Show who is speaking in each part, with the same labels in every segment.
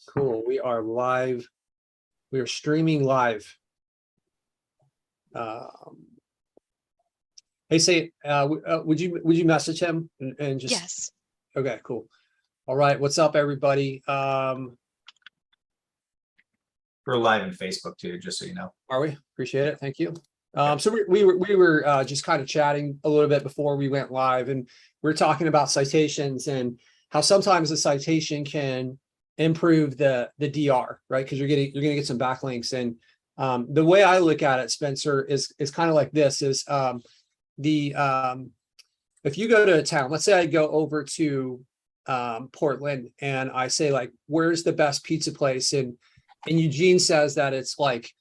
Speaker 1: Cool. We are live. We are streaming live. Hey, say, would you message him and just?
Speaker 2: Yes.
Speaker 1: Okay, cool. All right. What's up, everybody?
Speaker 3: We're live on Facebook too, just so you know.
Speaker 1: Are we? Appreciate it. Thank you. So we were just kind of chatting a little bit before we went live, and we are talking about citations and how sometimes a citation can improve the DR, right? Because you're gonna get some backlinks. And the way I look at it, Spencer, is kind of like this: is if you go to a town, let's say I go over to Portland, and I say, like, where's the best pizza place? And Eugene says that it's like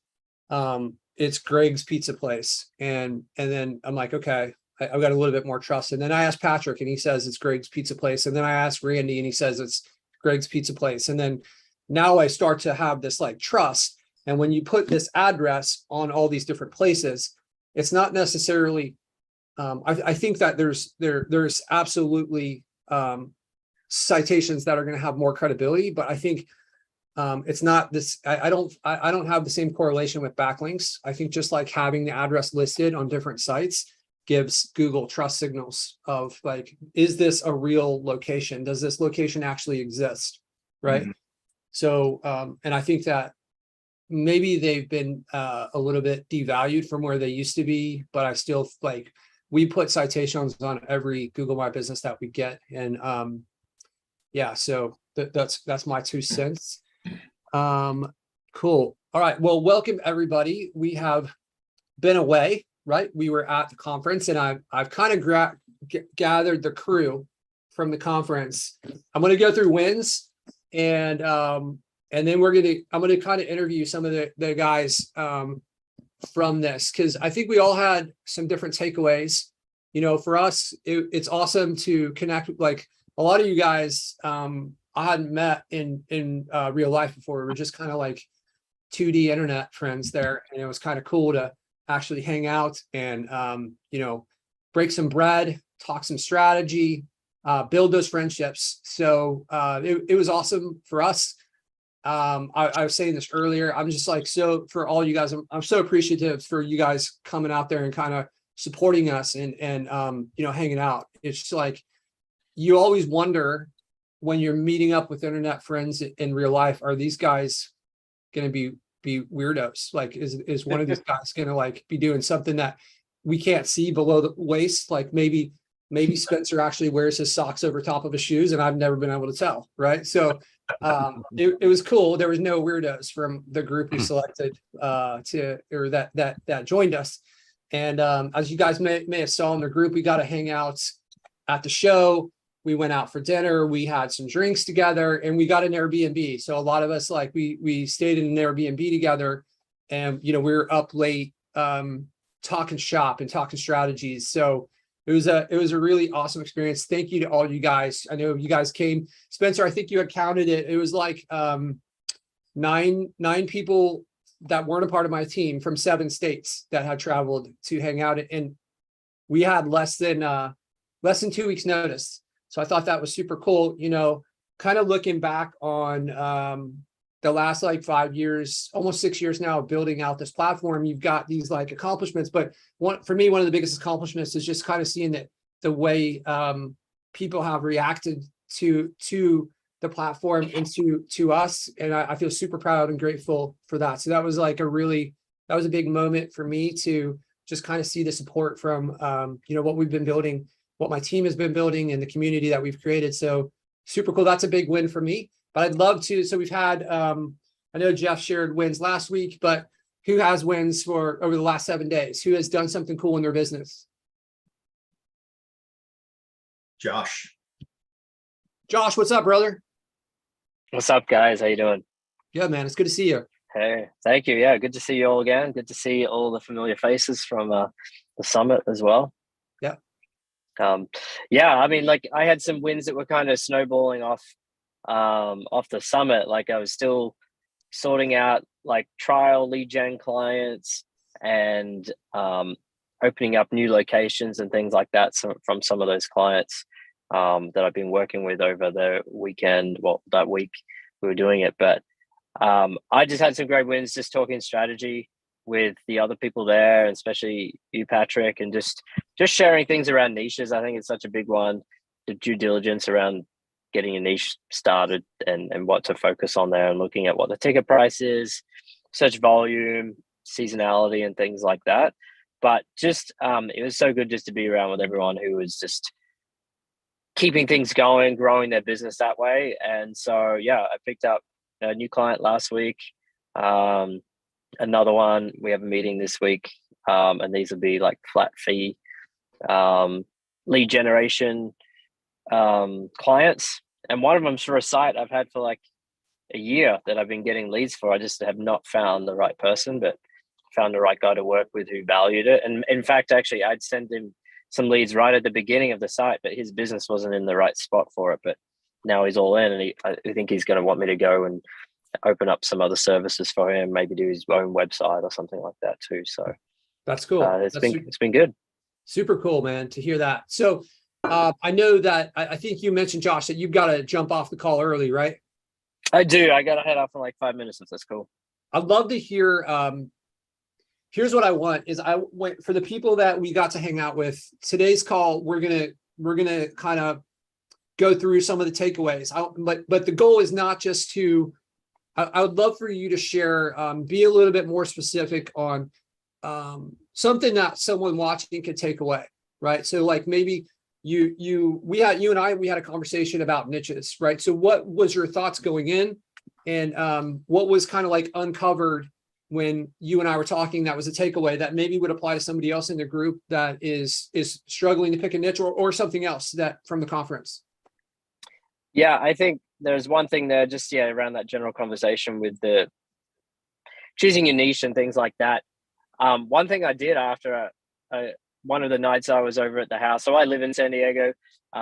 Speaker 1: it's Greg's Pizza Place, and then I'm like, okay, I've got a little bit more trust. And then I ask Patrick, and he says it's Greg's Pizza Place. And then I ask Randy, and he says it's Greg's Pizza Place. And then now I start to have this like trust. And when you put this address on all these different places, it's not necessarily. I think that there's absolutely citations that are going to have more credibility, but I think it's not this. I don't have the same correlation with backlinks. I think just like having the address listed on different sites gives Google trust signals of, like, is this a real location? Does this location actually exist? Right. Mm-hmm. So, and I think that maybe they've been a little bit devalued from where they used to be, but I still, like, we put citations on every Google My Business that we get. And yeah, so that's my 2 cents. Cool. All right. Well, welcome everybody. We have been away, right? We were at the conference, and I've kind of gathered the crew from the conference. I'm going to go through wins, and then I'm going to kind of interview some of the guys from this, because I think we all had some different takeaways. You know, for us, it's awesome to connect. Like, a lot of you guys, I hadn't met in real life before. We were just kind of like 2D internet friends there, and it was kind of cool to actually hang out and break some bread, talk some strategy, build those friendships. So it was awesome for us. I was saying this earlier. I'm just like, so for all you guys, I'm so appreciative for you guys coming out there and kind of supporting us and hanging out. It's just like, you always wonder when you're meeting up with internet friends in real life, are these guys going to be weirdos? Like, is one of these guys going to like be doing something that we can't see below the waist? Like maybe Spencer actually wears his socks over top of his shoes, and I've never been able to tell. Right. So it was cool. There was no weirdos from the group we selected that joined us. And as you guys may have saw in the group, we got to hang out at the show. We went out for dinner. We had some drinks together, and we got an Airbnb. So a lot of us, like, we stayed in an Airbnb together, and we were up late talking shop and talking strategies. So it was a really awesome experience. Thank you to all you guys. I know you guys came. Spencer, I think you had counted it. It was like nine people that weren't a part of my team from 7 states that had traveled to hang out, and we had less than 2 weeks notice. So I thought that was super cool. Kind of looking back on the last like 5 years, almost 6 years now, of building out this platform, you've got these like accomplishments. But for me, one of the biggest accomplishments is just kind of seeing that the way people have reacted to the platform and to us. And I feel super proud and grateful for that. So that was like that was a big moment for me to just kind of see the support from what we've been building, what my team has been building, and the community that we've created. So super cool. That's a big win for me. But I'd love to. So we've had, I know Jeff shared wins last week, but who has wins for over the last 7 days? Who has done something cool in their business?
Speaker 3: Josh,
Speaker 1: what's up, brother?
Speaker 4: What's up, guys? How you doing?
Speaker 1: Yeah, man. It's good to see you.
Speaker 4: Hey, thank you. Yeah, good to see you all again. Good to see all the familiar faces from the summit as well.
Speaker 1: Yeah.
Speaker 4: Yeah, I mean, like, I had some wins that were kind of snowballing off the summit. Like, I was still sorting out like trial lead gen clients and opening up new locations and things like that from some of those clients that I've been working with over the weekend, that week. we were doing it. But I just had some great wins just talking strategy with the other people there, and especially you, Patrick, and just sharing things around niches. I think it's such a big one, the due diligence around getting a niche started and what to focus on there, and looking at what the ticket price is, search volume, seasonality, and things like that. But just it was so good just to be around with everyone who was just keeping things going, growing their business that way. And so yeah, I picked up a new client last week, another one. We have a meeting this week, and these will be like flat fee lead generation clients. And one of them's for a site I've had for like a year that I've been getting leads for. I just have not found the right person, but found the right guy to work with who valued it. And in fact, actually, I'd send him some leads right at the beginning of the site, but his business wasn't in the right spot for it. But now he's all in, and I think he's going to want me to go and open up some other services for him, maybe do his own website or something like that too. So
Speaker 1: That's cool.
Speaker 4: It's been good.
Speaker 1: Super cool, man, to hear that. So I know that I think you mentioned, Josh, that you've got to jump off the call early, right?
Speaker 4: I do. I got to head off in like 5 minutes if that's cool.
Speaker 1: I'd love to hear. Here's what I want is I went for the people that we got to hang out with today's call. We're gonna kind of go through some of the takeaways. But the goal is not just to. I would love for you to share, be a little bit more specific on something that someone watching could take away, right? So like maybe we had a conversation about niches, right? So what was your thoughts going in, and what was kind of like uncovered when you and I were talking that was a takeaway that maybe would apply to somebody else in the group that is struggling to pick a niche, or something else that from the conference?
Speaker 4: Yeah, I think there's one thing there, just around that general conversation with the choosing your niche and things like that. One thing I did after one of the nights I was over at the house, so I live in San Diego,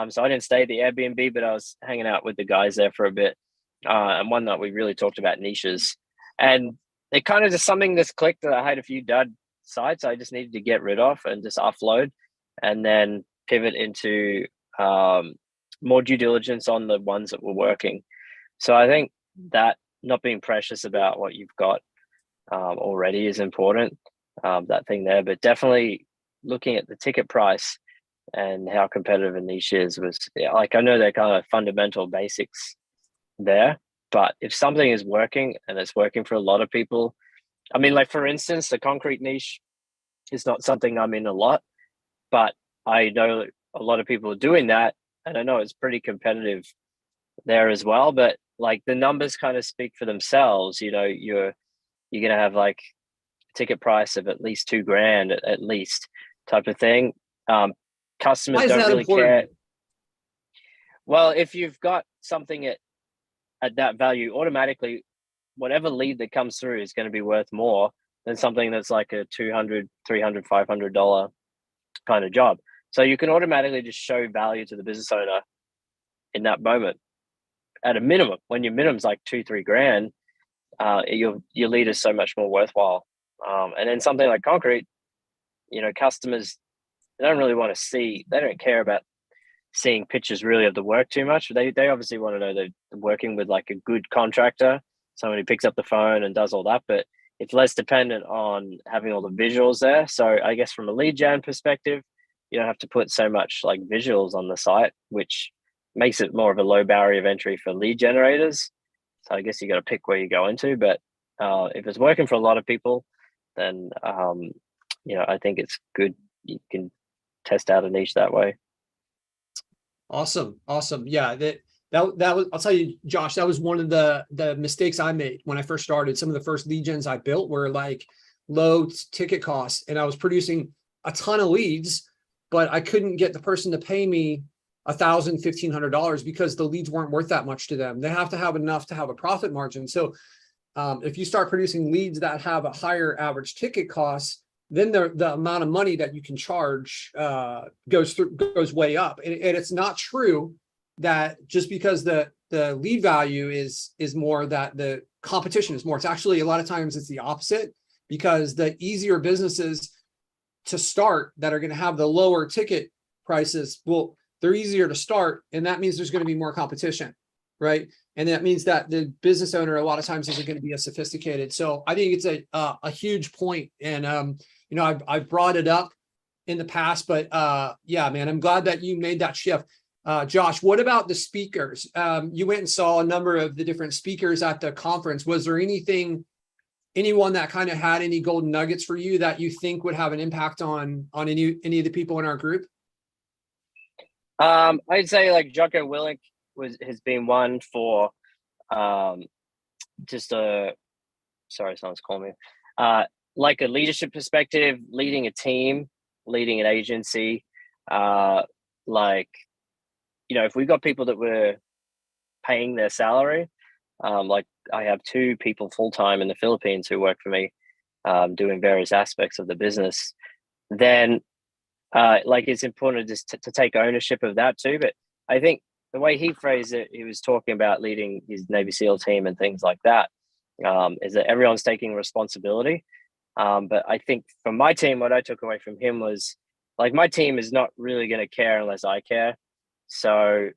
Speaker 4: so I didn't stay at the Airbnb, but I was hanging out with the guys there for a bit. And one night we really talked about niches, and it kind of just something just clicked that I had a few dud sites I just needed to get rid of and just offload, and then pivot into more due diligence on the ones that were working. So I think that not being precious about what you've got already is important, that thing there. But definitely looking at the ticket price and how competitive a niche is was like, I know they're kind of fundamental basics there, but if something is working and it's working for a lot of people, I mean, like for instance, the concrete niche is not something I'm in a lot, but I know a lot of people are doing that, and I know it's pretty competitive there as well. But like the numbers kind of speak for themselves. You know, you're going to have like a ticket price of at least $2,000 at least type of thing. Customers don't really care. Well, if you've got something at that value, automatically whatever lead that comes through is going to be worth more than something that's like a $200, $300, $500 kind of job. So you can automatically just show value to the business owner in that moment at a minimum. When your minimum's like $2-3 grand, your lead is so much more worthwhile. And then something like concrete, you know, customers, they don't really want to see, they don't care about seeing pictures really of the work too much. They obviously want to know they're working with like a good contractor, someone who picks up the phone and does all that, but it's less dependent on having all the visuals there. So I guess from a lead gen perspective, you don't have to put so much like visuals on the site, which makes it more of a low barrier of entry for lead generators. So I guess you got to pick where you go into, but if it's working for a lot of people, then you know, I think it's good. You can test out a niche that way.
Speaker 1: Awesome. Yeah, that was, I'll tell you, Josh, that was one of the mistakes I made when I first started. Some of the first lead gens I built were like low ticket costs, and I was producing a ton of leads, but I couldn't get the person to pay me $1,000, $1,500 because the leads weren't worth that much to them. They have to have enough to have a profit margin. So if you start producing leads that have a higher average ticket cost, then the amount of money that you can charge goes way up. And it's not true that just because the lead value is more, that the competition is more. It's actually, a lot of times it's the opposite, because the easier businesses to start that are going to have the lower ticket prices, well, they're easier to start, and that means there's going to be more competition, right? And that means that the business owner a lot of times isn't going to be as sophisticated. So I think it's a huge point. And, you know, I've brought it up in the past, but yeah, man, I'm glad that you made that shift. Josh, what about the speakers? You went and saw a number of the different speakers at the conference. Was there anyone that kind of had any golden nuggets for you that you think would have an impact on any of the people in our group?
Speaker 4: I'd say like Jocko Willink has been one for just a sorry, someone's calling me. Like a leadership perspective, leading a team, leading an agency. Like, you know, if we got people that were paying their salary, like I have 2 people full-time in the Philippines who work for me, doing various aspects of the business, then like it's important just to take ownership of that too. But I think the way he phrased it, he was talking about leading his Navy SEAL team and things like that, is that everyone's taking responsibility. But I think from my team, what I took away from him was like, my team is not really going to care unless I care. So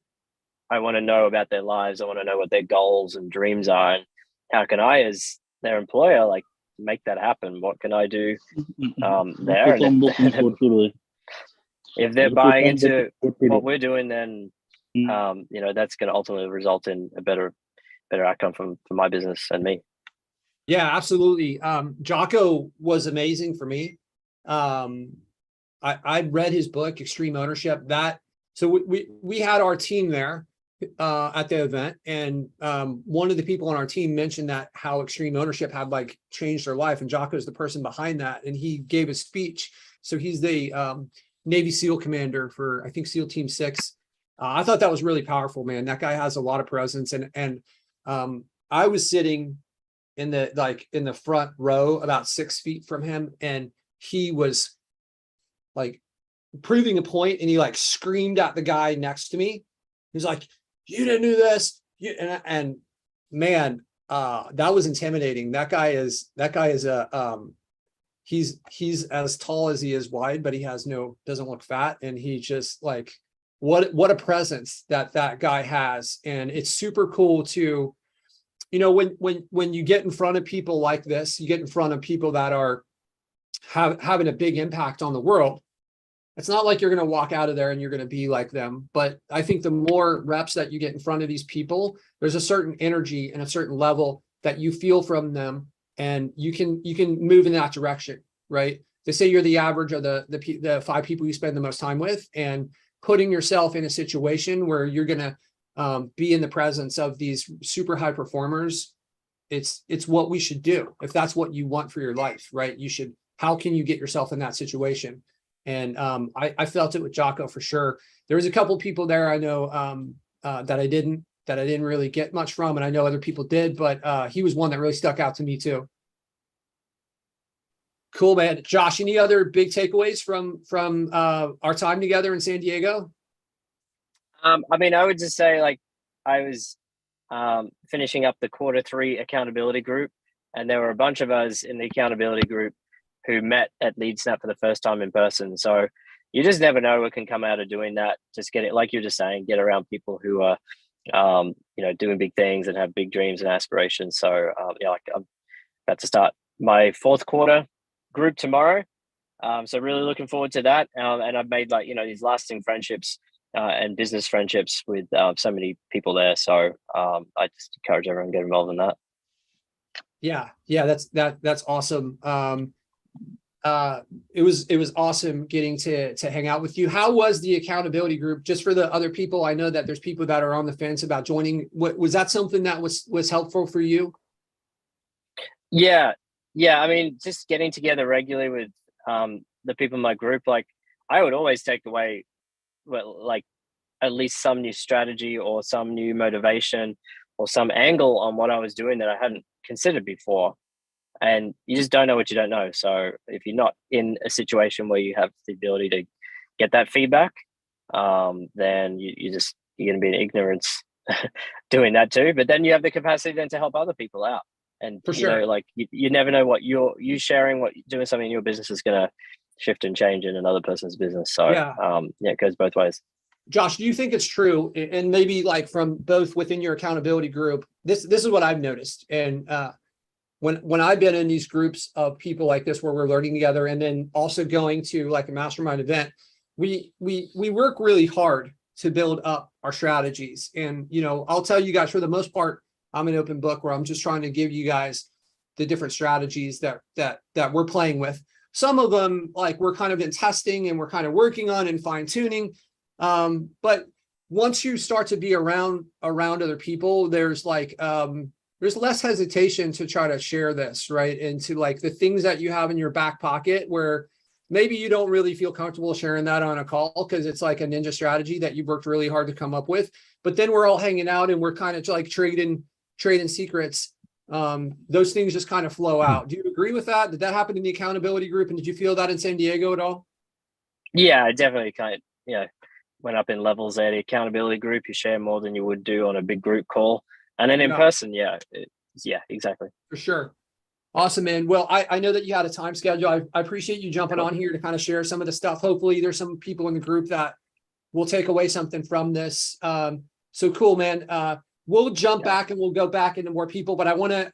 Speaker 4: I want to know about their lives. I want to know what their goals and dreams are. And how can I, as their employer, like make that happen? What can I do there? And if they're buying into what we're doing, then you know, that's going to ultimately result in a better outcome for my business and me.
Speaker 1: Yeah, absolutely. Jocko was amazing for me. I read his book, Extreme Ownership. So we had our team there at the event, and one of the people on our team mentioned that how Extreme Ownership had like changed their life, and Jocko is the person behind that, and he gave a speech. So he's the Navy SEAL commander for, I think, SEAL Team 6. I thought that was really powerful, man. That guy has a lot of presence, and I was sitting in the front row about 6 feet from him, and he was like proving a point, and he like screamed at the guy next to me. He's like, "You didn't do this." And man, that was intimidating. That guy is he's as tall as he is wide, but he doesn't look fat. And he just like, what a presence that guy has. And it's super cool to, you know, when you get in front of people like this, you get in front of people that are having a big impact on the world. It's not like you're going to walk out of there and you're going to be like them. But I think the more reps that you get in front of these people, there's a certain energy and a certain level that you feel from them, and you can move in that direction, right? They say you're the average of the 5 people you spend the most time with, and putting yourself in a situation where you're going to be in the presence of these super high performers. It's what we should do. If that's what you want for your life, right? How can you get yourself in that situation? And I felt it with Jocko for sure. There was a couple people there I know that I didn't really get much from, and I know other people did, but he was one that really stuck out to me too. Cool, man. Josh, any other big takeaways from our time together in San Diego?
Speaker 4: I mean, I would just say, like, I was finishing up the Q3 accountability group, and there were a bunch of us in the accountability group who met at LeadSnap for the first time in person. So you just never know what can come out of doing that. Just get it, like you're just saying, get around people who are, you know, doing big things and have big dreams and aspirations. So yeah, like I'm about to start my 4th quarter group tomorrow. So really looking forward to that. And I've made, like, you know, these lasting friendships and business friendships with so many people there. So I just encourage everyone to get involved in that.
Speaker 1: Yeah, that's awesome. It was awesome getting to hang out with you. How was the accountability group? Just for the other people, I know that there's people that are on the fence about joining. Was that something that was helpful for you?
Speaker 4: Yeah. I mean, just getting together regularly with the people in my group, like I would always take away, well, like at least some new strategy or some new motivation or some angle on what I was doing that I hadn't considered before. And you just don't know what you don't know. So if you're not in a situation where you have the ability to get that feedback, then you're going to be in ignorance doing that too. But then you have the capacity then to help other people out. And
Speaker 1: For
Speaker 4: you
Speaker 1: sure.
Speaker 4: know, like you never know what you sharing, what doing something in your business is going to shift and change in another person's business. So
Speaker 1: Yeah.
Speaker 4: yeah, it goes both ways.
Speaker 1: Josh, do you think it's true? And maybe like from both within your accountability group, this is what I've noticed. And when I've been in these groups of people like this where we're learning together, and then also going to like a mastermind event, we work really hard to build up our strategies. And I'll tell you guys, for the most part, I'm an open book where I'm just trying to give you guys the different strategies that we're playing with. Some of them, like, we're kind of in testing and we're kind of working on and fine tuning. But once you start to be around other people, there's less hesitation to try to share this, right? And to like the things that you have in your back pocket where maybe you don't really feel comfortable sharing that on a call because it's like a ninja strategy that you've worked really hard to come up with. But then we're all hanging out and we're kind of like trading secrets. Those things just kind of flow out. Do you agree with that? Did that happen in the accountability group? And did you feel that in San Diego at all?
Speaker 4: Yeah, definitely went up in levels there. The accountability group, you share more than you would do on a big group call. And then in person, yeah, exactly.
Speaker 1: For sure. Awesome, man. Well, I know that you had a time schedule. I appreciate you jumping on here to kind of share some of the stuff. Hopefully there's some people in the group that will take away something from this. So cool, man. We'll jump back and we'll go back into more people, but I wanted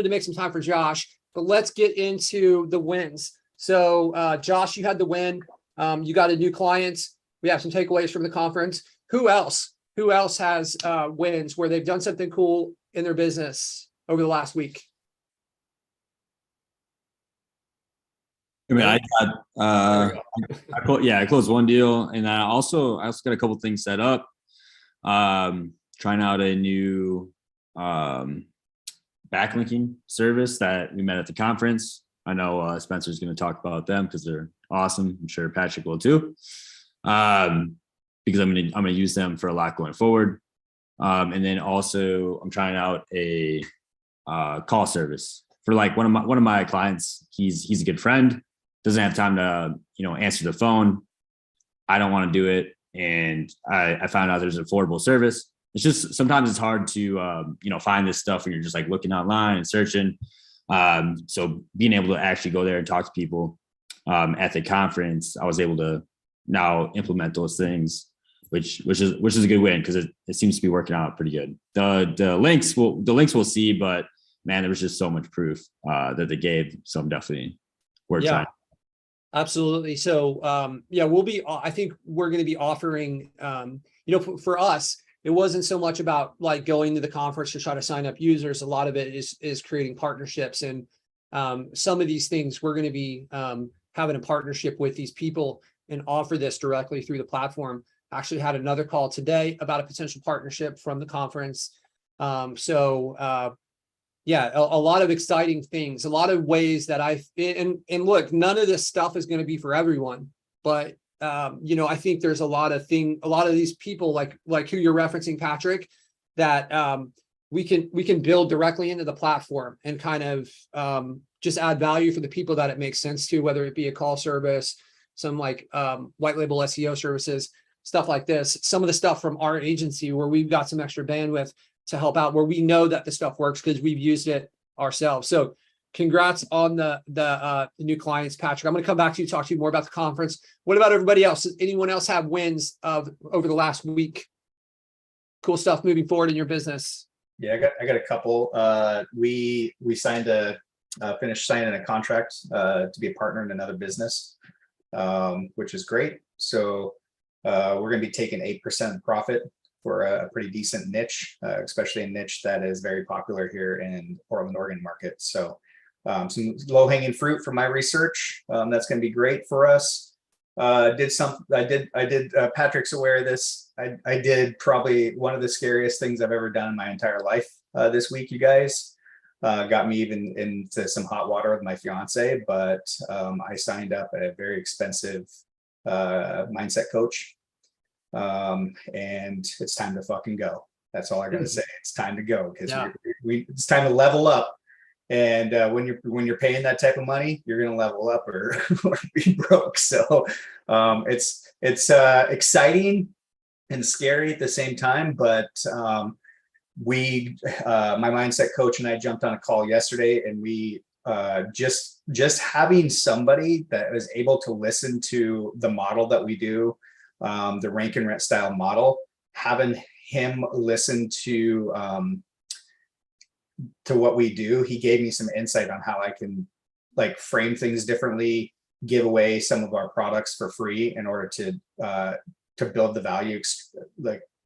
Speaker 1: to make some time for Josh, but let's get into the wins. So Josh, you had the win. You got a new client. We have some takeaways from the conference. Who else has wins where they've done something cool in their business over the last week?
Speaker 2: I mean, I closed one deal, and I also got a couple things set up. Trying out a new backlinking service that we met at the conference. I know Spencer's going to talk about them because they're awesome. I'm sure Patrick will too. Because I'm gonna use them for a lot going forward. And then also I'm trying out a call service for like one of my clients. He's a good friend, doesn't have time to answer the phone. I don't want to do it, and I found out there's an affordable service. It's just sometimes it's hard to find this stuff when you're just like looking online and searching. So being able to actually go there and talk to people at the conference, I was able to now implement those things, which is a good win because it seems to be working out pretty good. The links we'll see, but man, there was just so much proof that they gave, so I'm definitely worth trying.
Speaker 1: Absolutely. So I think we're going to be offering for us, it wasn't so much about like going to the conference to try to sign up users. A lot of it is creating partnerships, and some of these things we're going to be having a partnership with these people and offer this directly through the platform. Actually had another call today about a potential partnership from the conference. A lot of exciting things, a lot of ways that and look, none of this stuff is going to be for everyone, but I think there's a lot of these people like who you're referencing, Patrick, that we can build directly into the platform and kind of just add value for the people that it makes sense to, whether it be a call service, some like white label SEO services, stuff like this. Some of the stuff from our agency where we've got some extra bandwidth to help out, where we know that the stuff works because we've used it ourselves. So congrats on the new clients, Patrick. I'm going to come back to you, talk to you more about the conference. What about everybody else? Does anyone else have wins over the last week? Cool stuff moving forward in your business.
Speaker 3: Yeah, I got a couple. We finished signing a contract to be a partner in another business, which is great. So we're going to be taking 8% profit for a pretty decent niche, especially a niche that is very popular here in Portland, Oregon market. So some low-hanging fruit from my research. That's going to be great for us. Patrick's aware of this. I did probably one of the scariest things I've ever done in my entire life this week, you guys. Got me even into some hot water with my fiance, but I signed up a very expensive mindset coach. And it's time to fucking go. That's all I gotta say. It's time to go because it's time to level up. And when you're paying that type of money, you're gonna level up or be broke. So it's exciting and scary at the same time. But my mindset coach and I jumped on a call yesterday, and we just having somebody that was able to listen to the model that we do, the rank and rent style model, having him listen to what we do, he gave me some insight on how I can like frame things differently, give away some of our products for free in order to build the value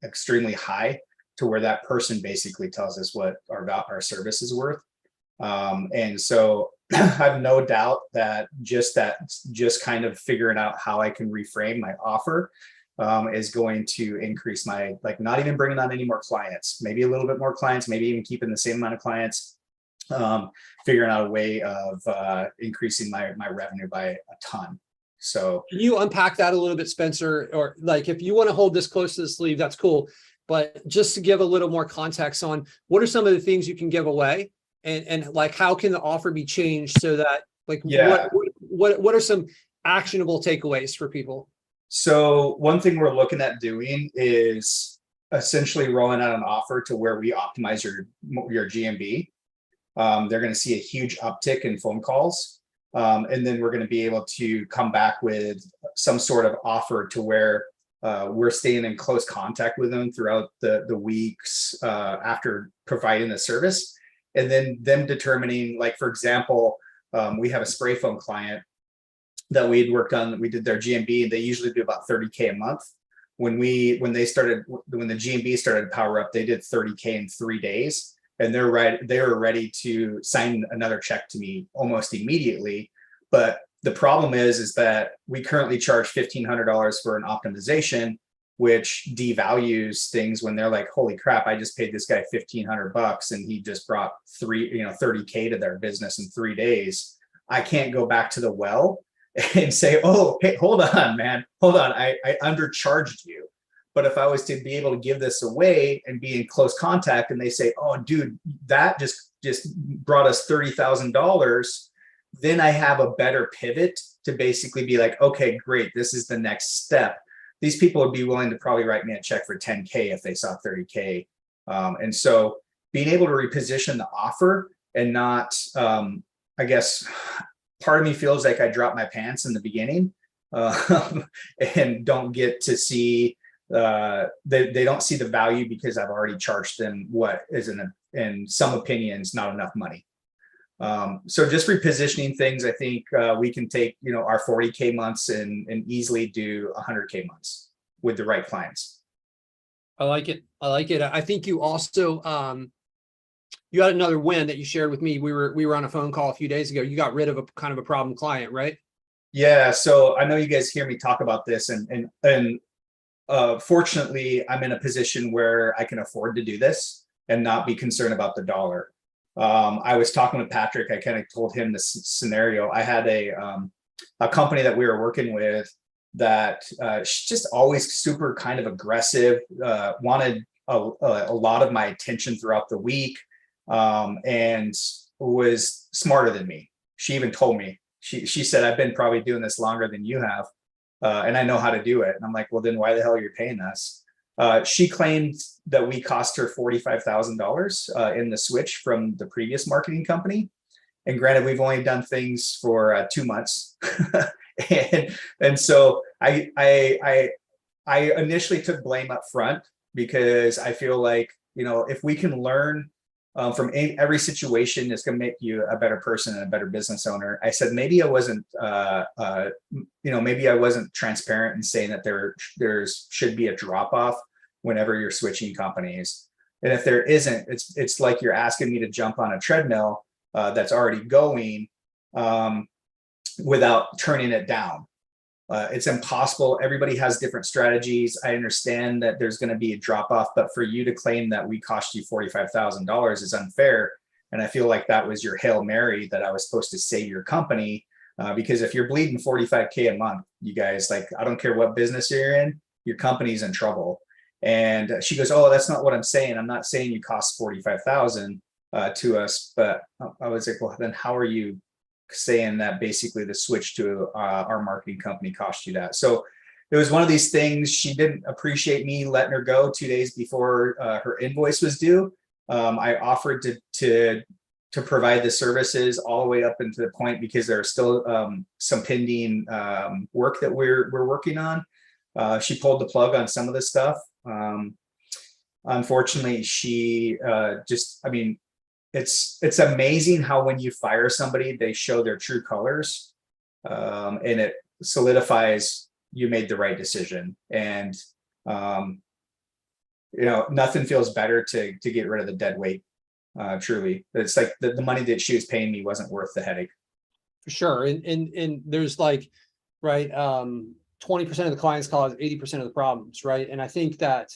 Speaker 3: extremely high to where that person basically tells us what our service is worth. And so I have no doubt that just kind of figuring out how I can reframe my offer is going to increase my, like, not even bringing on any more clients, maybe a little bit more clients, maybe even keeping the same amount of clients, figuring out a way of increasing my revenue by a ton. So
Speaker 1: can you unpack that a little bit, Spencer? Or like, if you want to hold this close to the sleeve, that's cool. But just to give a little more context on what are some of the things you can give away, and like, how can the offer be changed so that, like, what are some actionable takeaways for people?
Speaker 3: So one thing we're looking at doing is essentially rolling out an offer to where we optimize your GMB. They're going to see a huge uptick in phone calls. And then we're going to be able to come back with some sort of offer to where we're staying in close contact with them throughout the weeks after providing the service. And then them determining, like, for example, we have a spray foam client that we had worked on. We did their GMB, and they usually do about 30K a month. When the GMB started to power up, they did 30K in 3 days. And they were ready to sign another check to me almost immediately. But the problem is that we currently charge $1,500 for an optimization, which devalues things when they're like, holy crap, I just paid this guy $1,500 and he just brought 30K to their business in 3 days. I can't go back to the well and say, oh, hey, hold on, man, hold on, I undercharged you. But if I was to be able to give this away and be in close contact, and they say, oh, dude, that just brought us $30,000, then I have a better pivot to basically be like, okay, great, this is the next step. These people would be willing to probably write me a check for 10K if they saw 30K. And so being able to reposition the offer and not, I guess, part of me feels like I dropped my pants in the beginning and don't get to see, they don't see the value because I've already charged them what is in some opinions not enough money. So just repositioning things, I think we can take, our 40K months and easily do 100K months with the right clients.
Speaker 1: I like it. I think you also, you had another win that you shared with me. We were on a phone call a few days ago. You got rid of a kind of a problem client, right?
Speaker 3: Yeah. So I know you guys hear me talk about this, and fortunately, I'm in a position where I can afford to do this and not be concerned about the dollar. I was talking with Patrick. I kind of told him this scenario. I had a company that we were working with that just always super kind of aggressive, wanted a lot of my attention throughout the week, and was smarter than me. She even told me, she said, I've been probably doing this longer than you have, and I know how to do it. And I'm like, well, then why the hell are you paying us? She claimed that we cost her $45,000 in the switch from the previous marketing company. And granted, we've only done things for 2 months. and so I initially took blame up front, because I feel like, if we can learn from every situation, it's going to make you a better person and a better business owner. I said, maybe I wasn't, maybe I wasn't transparent in saying that there should be a drop off whenever you're switching companies. And if there isn't, it's like you're asking me to jump on a treadmill that's already going without turning it down. It's impossible. Everybody has different strategies. I understand that there's going to be a drop off, but for you to claim that we cost you $45,000 is unfair. And I feel like that was your Hail Mary, that I was supposed to save your company. Because if you're bleeding 45K a month, you guys, like, I don't care what business you're in, your company's in trouble. And she goes, oh, that's not what I'm saying. I'm not saying you cost 45,000 to us. But I was like, well, then how are you saying that basically the switch to our marketing company cost you that? So it was one of these things. She didn't appreciate me letting her go 2 days before her invoice was due. I offered to provide the services all the way up into the point, because there's still some pending work that we're working on. She pulled the plug on some of this stuff. Unfortunately, she I mean, it's amazing how when you fire somebody, they show their true colors, and it solidifies you made the right decision. And nothing feels better to get rid of the dead weight. Truly, it's like the money that she was paying me wasn't worth the headache.
Speaker 1: For sure. And there's like, right, 20% of the clients cause 80% of the problems, right? And I think that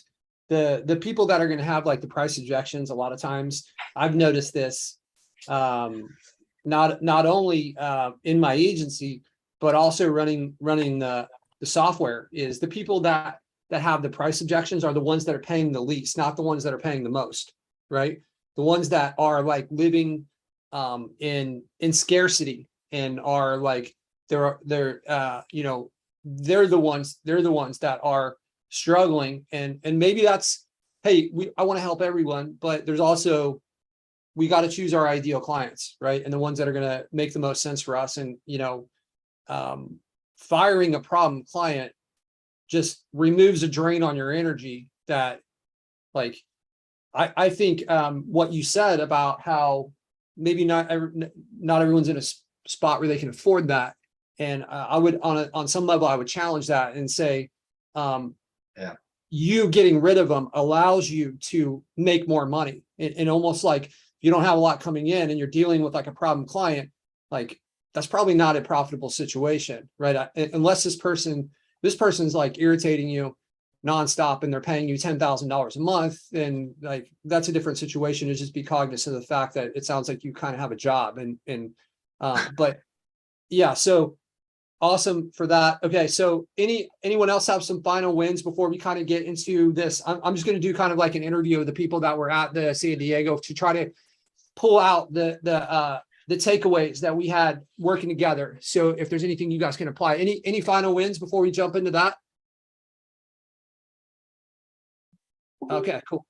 Speaker 1: the people that are going to have like the price objections, a lot of times I've noticed this, not only in my agency, but also running the software, is the people that have the price objections are the ones that are paying the least, not the ones that are paying the most, right? The ones that are like living in scarcity and are like they're the ones that are struggling, and maybe that's, hey, I want to help everyone, but there's also, we got to choose our ideal clients, right? And the ones that are going to make the most sense for us. And firing a problem client just removes a drain on your energy that, like, I think what you said about how maybe not everyone's in a spot where they can afford that. And I would, on some level, I would challenge that and say, you getting rid of them allows you to make more money. And almost like you don't have a lot coming in and you're dealing with like a problem client, like that's probably not a profitable situation, right? Unless this person's like irritating you nonstop and they're paying you $10,000 a month, and like that's a different situation. To just be cognizant of the fact that it sounds like you kind of have a job, but yeah, so awesome for that. Okay, so anyone else have some final wins before we kind of get into this? I'm just going to do kind of like an interview of the people that were at the San Diego to try to pull out the takeaways that we had working together. So if there's anything you guys can apply, any final wins before we jump into that? Okay, cool.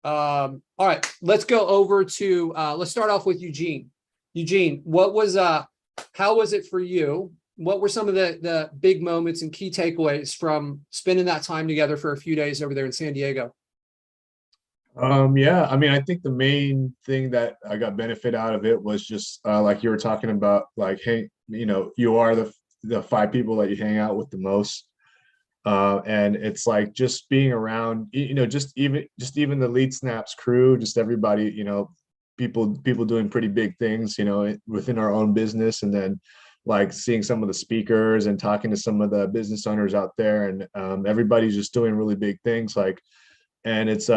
Speaker 1: All right, let's go over to let's start off with Eugene. Eugene, how was it for you? What were some of the big moments and key takeaways from spending that time together for a few days over there in San Diego?
Speaker 5: Yeah, I mean, I think the main thing that I got benefit out of it was just like you were talking about, like, hey, you are the 5 people that you hang out with the most. And it's like just being around, just even the LeadSnap's crew, just everybody, people doing pretty big things, within our own business. And then like seeing some of the speakers and talking to some of the business owners out there, and everybody's just doing really big things. Like, and it's,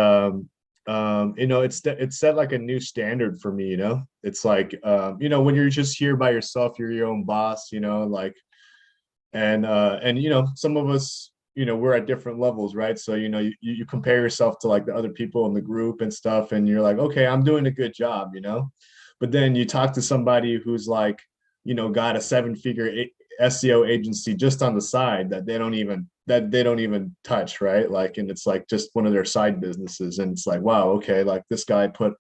Speaker 5: it's set like a new standard for me, it's like, when you're just here by yourself, you're your own boss, like, and some of us, we're at different levels, right? So, you compare yourself to like the other people in the group and stuff, and you're like, okay, I'm doing a good job, but then you talk to somebody who's like, got a 7-figure SEO agency just on the side that they don't even touch, right? Like, and it's like just one of their side businesses. And it's like, wow, okay, like this guy put,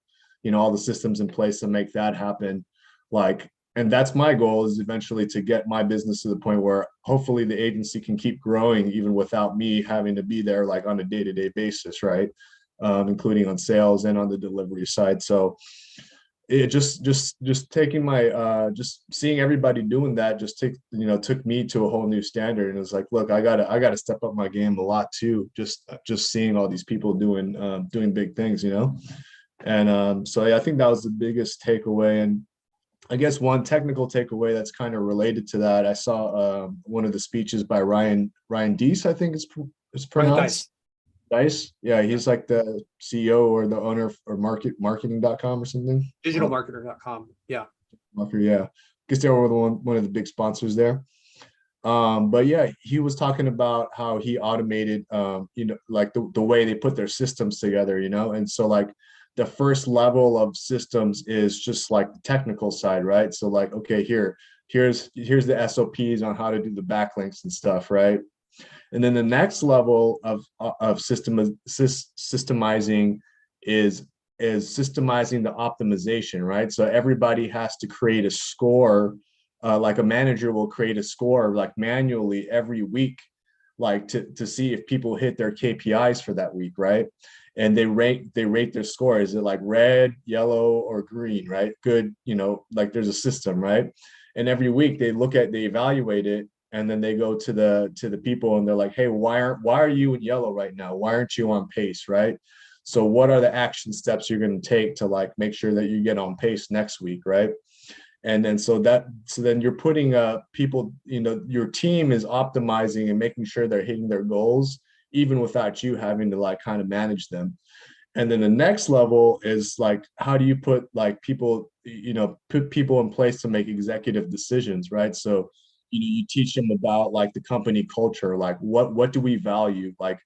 Speaker 5: all the systems in place to make that happen. Like, and that's my goal, is eventually to get my business to the point where hopefully the agency can keep growing even without me having to be there like on a day-to-day basis, right? Including on sales and on the delivery side. So it just taking my just seeing everybody doing that just took me to a whole new standard. And it's like, look, I gotta step up my game a lot too, just seeing all these people doing big things, and so yeah, I think that was the biggest takeaway. And I guess one technical takeaway that's kind of related to that, I saw one of the speeches by Ryan Deese, I think it's pronounced. Dice. Yeah, he's like the CEO or the owner or marketing.com or something.
Speaker 1: Digitalmarketer.com. Yeah.
Speaker 5: Yeah. I guess they were one of the big sponsors there. But yeah, he was talking about how he automated like the way they put their systems together, and so like the first level of systems is just like the technical side, right? So like, okay, here's the SOPs on how to do the backlinks and stuff, right? And then the next level of systemizing is systemizing the optimization, right? So everybody has to create a score, like a manager will create a score like manually every week like to see if people hit their KPIs for that week, right? And they rate their score. Is it like red, yellow, or green, right? Good, like there's a system, right? And every week they evaluate it, and then they go to the people and they're like, hey, why are you in yellow right now? Why aren't you on pace, right? So what are the action steps you're going to take to like make sure that you get on pace next week, right? And then so then you're putting people, your team is optimizing and making sure they're hitting their goals, even without you having to like kind of manage them. And then the next level is like, how do you put like people, put people in place to make executive decisions, right? So, you teach them about like the company culture, like what do we value, like,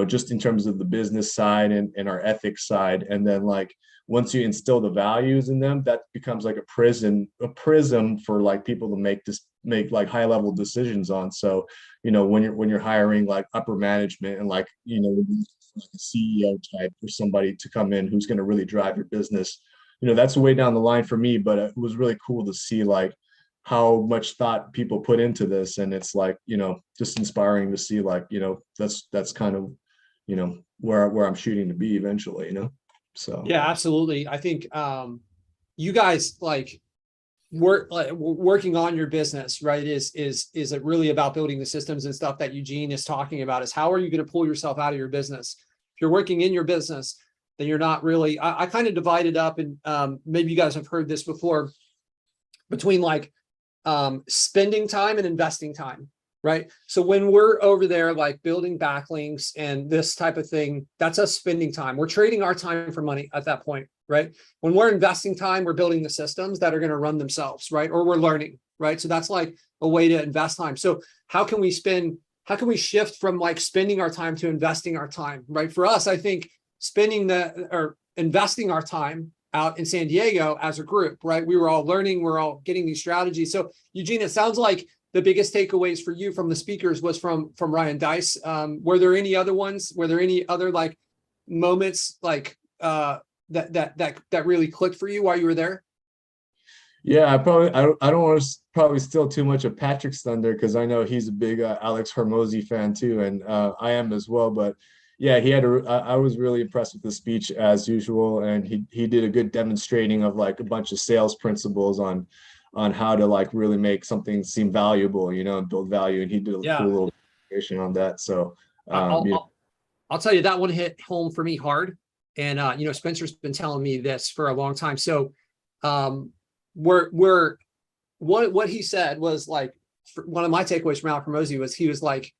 Speaker 5: just in terms of the business side and our ethics side. And then like, once you instill the values in them, that becomes like a prism for like people to make like high level decisions on. So, when you're hiring like upper management and like, like a CEO type or somebody to come in who's going to really drive your business, that's way down the line for me. But it was really cool to see like how much thought people put into this. And it's like, just inspiring to see like, that's kind of, where I'm shooting to be eventually, So
Speaker 1: Yeah, absolutely. I think you guys like working on your business, right? Is it really about building the systems and stuff that Eugene is talking about? Is how are you going to pull yourself out of your business? If you're working in your business, then you're not really. I kind of divided up, and maybe you guys have heard this before, between like spending time and investing time, right? So when we're over there like building backlinks and this type of thing, that's us spending time. We're trading our time for money at that point, right? When we're investing time, we're building the systems that are going to run themselves, right? Or we're learning, right? So that's like a way to invest time. So how can we shift from like spending our time to investing our time, right? For us, I think investing our time out in San Diego as a group, right? We were all learning, we're all getting these strategies. So Eugene, it sounds like the biggest takeaways for you from the speakers was from Ryan Deiss. Were there any other ones? Were there any other like moments like that really clicked for you while you were there?
Speaker 5: Yeah, I don't want to probably steal too much of Patrick's thunder because I know he's a big Alex Hormozy fan too, and I am as well. But yeah, I was really impressed with the speech as usual, and he did a good demonstrating of like a bunch of sales principles on how to like really make something seem valuable, and build value. And he did a cool little presentation on that. So
Speaker 1: I'll tell you, that one hit home for me hard. And Spencer's been telling me this for a long time. So what he said was like, one of my takeaways from Alex Hormozy was he was like,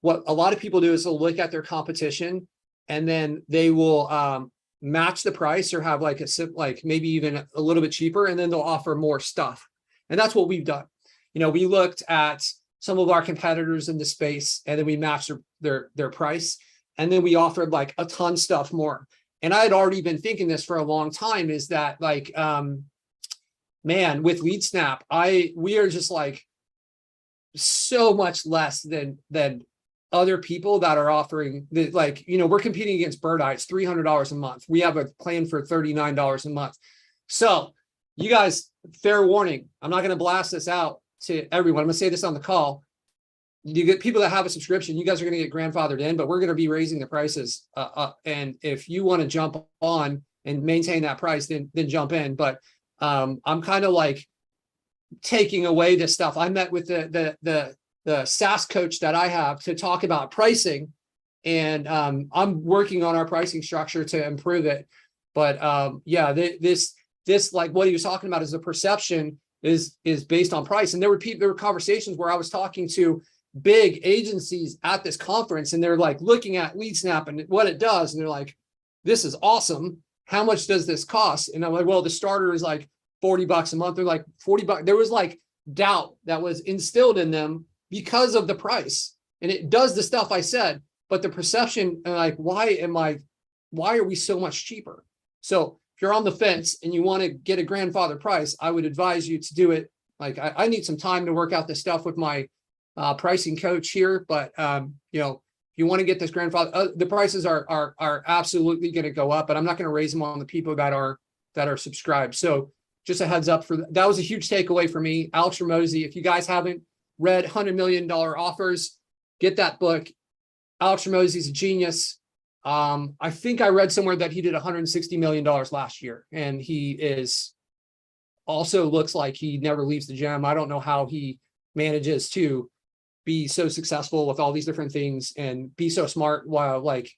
Speaker 1: what a lot of people do is they'll look at their competition and then they will match the price or have like maybe even a little bit cheaper, and then they'll offer more stuff. And that's what we've done. We looked at some of our competitors in the space and then we matched their price, and then we offered like a ton stuff more. And I had already been thinking this for a long time, is that like, man, with LeadSnap, we are just like so much less than other people that are offering we're competing against Bird Eye. It's $300 a month. We have a plan for $39 a month. So you guys, fair warning, I'm not going to blast this out to everyone. I'm going to say this on the call. You get people that have a subscription, you guys are going to get grandfathered in, but we're going to be raising the prices up. And if you want to jump on and maintain that price, then jump in. But I'm kind of like taking away this stuff. I met with the SaaS coach that I have to talk about pricing, and I'm working on our pricing structure to improve it. But this like what he was talking about is the perception is based on price. And there were conversations where I was talking to big agencies at this conference, and they're like looking at LeadSnap and what it does, and they're like, this is awesome. How much does this cost? And I'm like, well, the starter is like $40 a month. They're like $40. There was like doubt that was instilled in them because of the price. And it does the stuff I said, but the perception, like, why are we so much cheaper? So if you're on the fence and you want to get a grandfather price, I would advise you to do it. Like, I need some time to work out this stuff with my pricing coach here, but if you want to get this grandfather, the prices are absolutely going to go up, but I'm not going to raise them on the people that are subscribed. So just a heads up that was a huge takeaway for me. Alex Hormozy, if you guys haven't read $100 million offers, get that book. Alex Hormozi's a genius. I think I read somewhere that he did $160 million last year, and he is also looks like he never leaves the gym. I don't know how he manages to be so successful with all these different things and be so smart while like,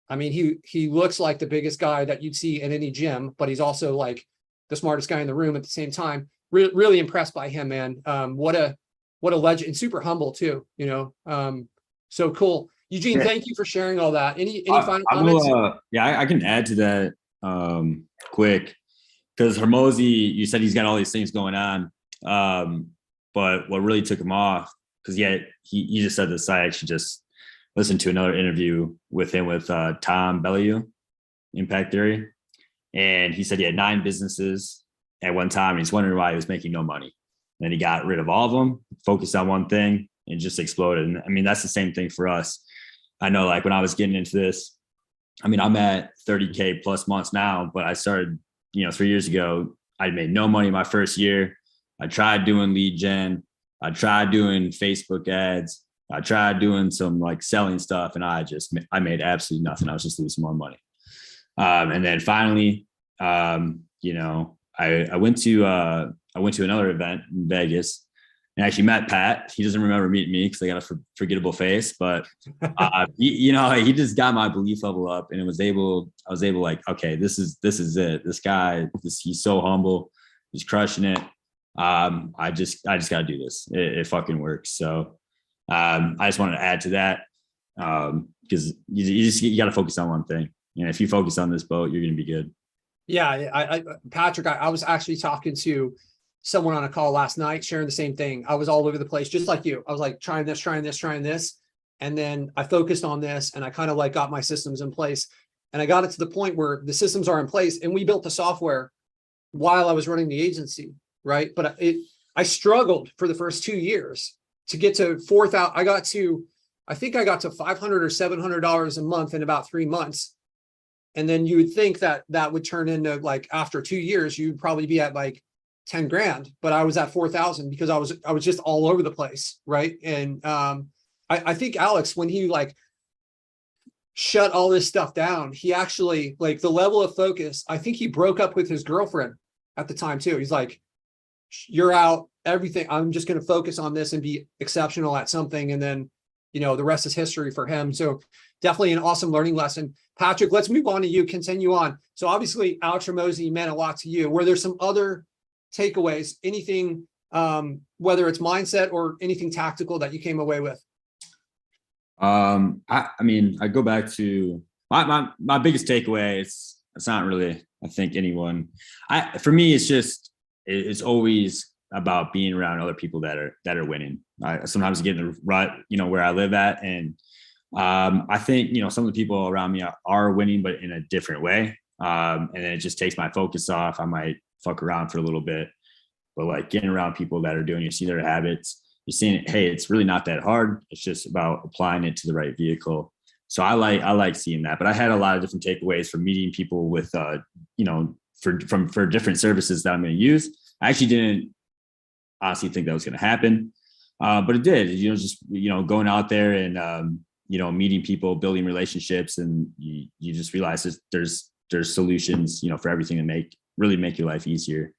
Speaker 1: I mean, he looks like the biggest guy that you'd see in any gym, but he's also like the smartest guy in the room at the same time. Really impressed by him, man. What a legend, and super humble too, you know. So cool. Eugene,
Speaker 2: Yeah.
Speaker 1: thank you for sharing all that. Any final comments?
Speaker 2: I can add to that quick, because Hormozi, you said he's got all these things going on. But what really took him off, because he just said this, I actually just listened to another interview with him with Tom Bellew, Impact Theory. And he said he had 9 businesses at one time, and he's wondering why he was making no money. And then he got rid of all of them, focused on one thing, and just exploded. And I mean, that's the same thing for us. I know, like, when I was getting into this, I mean, I'm at 30K plus months now, but I started, 3 years ago. I made no money my first year. I tried doing lead gen. I tried doing Facebook ads. I tried doing some like selling stuff, and I made absolutely nothing. I was just losing more money. And then finally, I went to another event in Vegas and actually met Pat. He doesn't remember meeting me because I got a forgettable face, but he just got my belief level up, and I was able like, okay, this is it. This guy, he's so humble. He's crushing it. I just got to do this. It fucking works. So I just wanted to add to that, because you got to focus on one thing. If you focus on this boat, you're going to be good.
Speaker 1: Yeah, Patrick, I was actually talking to someone on a call last night, sharing the same thing. I was all over the place, just like you. I was like trying this. And then I focused on this, and I kind of like got my systems in place, and I got it to the point where the systems are in place, and we built the software while I was running the agency. Right. But I struggled for the first 2 years to get to 4,000. I think I got to $500 or $700 a month in about 3 months. And then you would think that would turn into, like, after 2 years, you'd probably be at like 10 grand, but I was at 4,000 because I was just all over the place. Right. And I think Alex, when he like shut all this stuff down, he actually, like, the level of focus, I think he broke up with his girlfriend at the time too. He's like, you're out, everything. I'm just going to focus on this and be exceptional at something. And then, the rest is history for him. So definitely an awesome learning lesson. Patrick, let's move on to you, continue on. So obviously Alex Hormozi meant a lot to you. Were there some other takeaways, anything, whether it's mindset or anything tactical that you came away with?
Speaker 2: I mean, I go back to my biggest takeaway. It's not really, I think, anyone, for me, it's always about being around other people that are winning. I sometimes get in a rut, where I live at. And I think, some of the people around me are winning, but in a different way. And then it just takes my focus off. I might fuck around for a little bit, but like getting around people that are doing, you see their habits, you're seeing it. Hey, it's really not that hard. It's just about applying it to the right vehicle. So I like seeing that, but I had a lot of different takeaways from meeting people with, for different services that I'm going to use. I actually didn't honestly think that was going to happen, but it did. Going out there and meeting people, building relationships, and you just realize that there's solutions, for everything to really make your life easier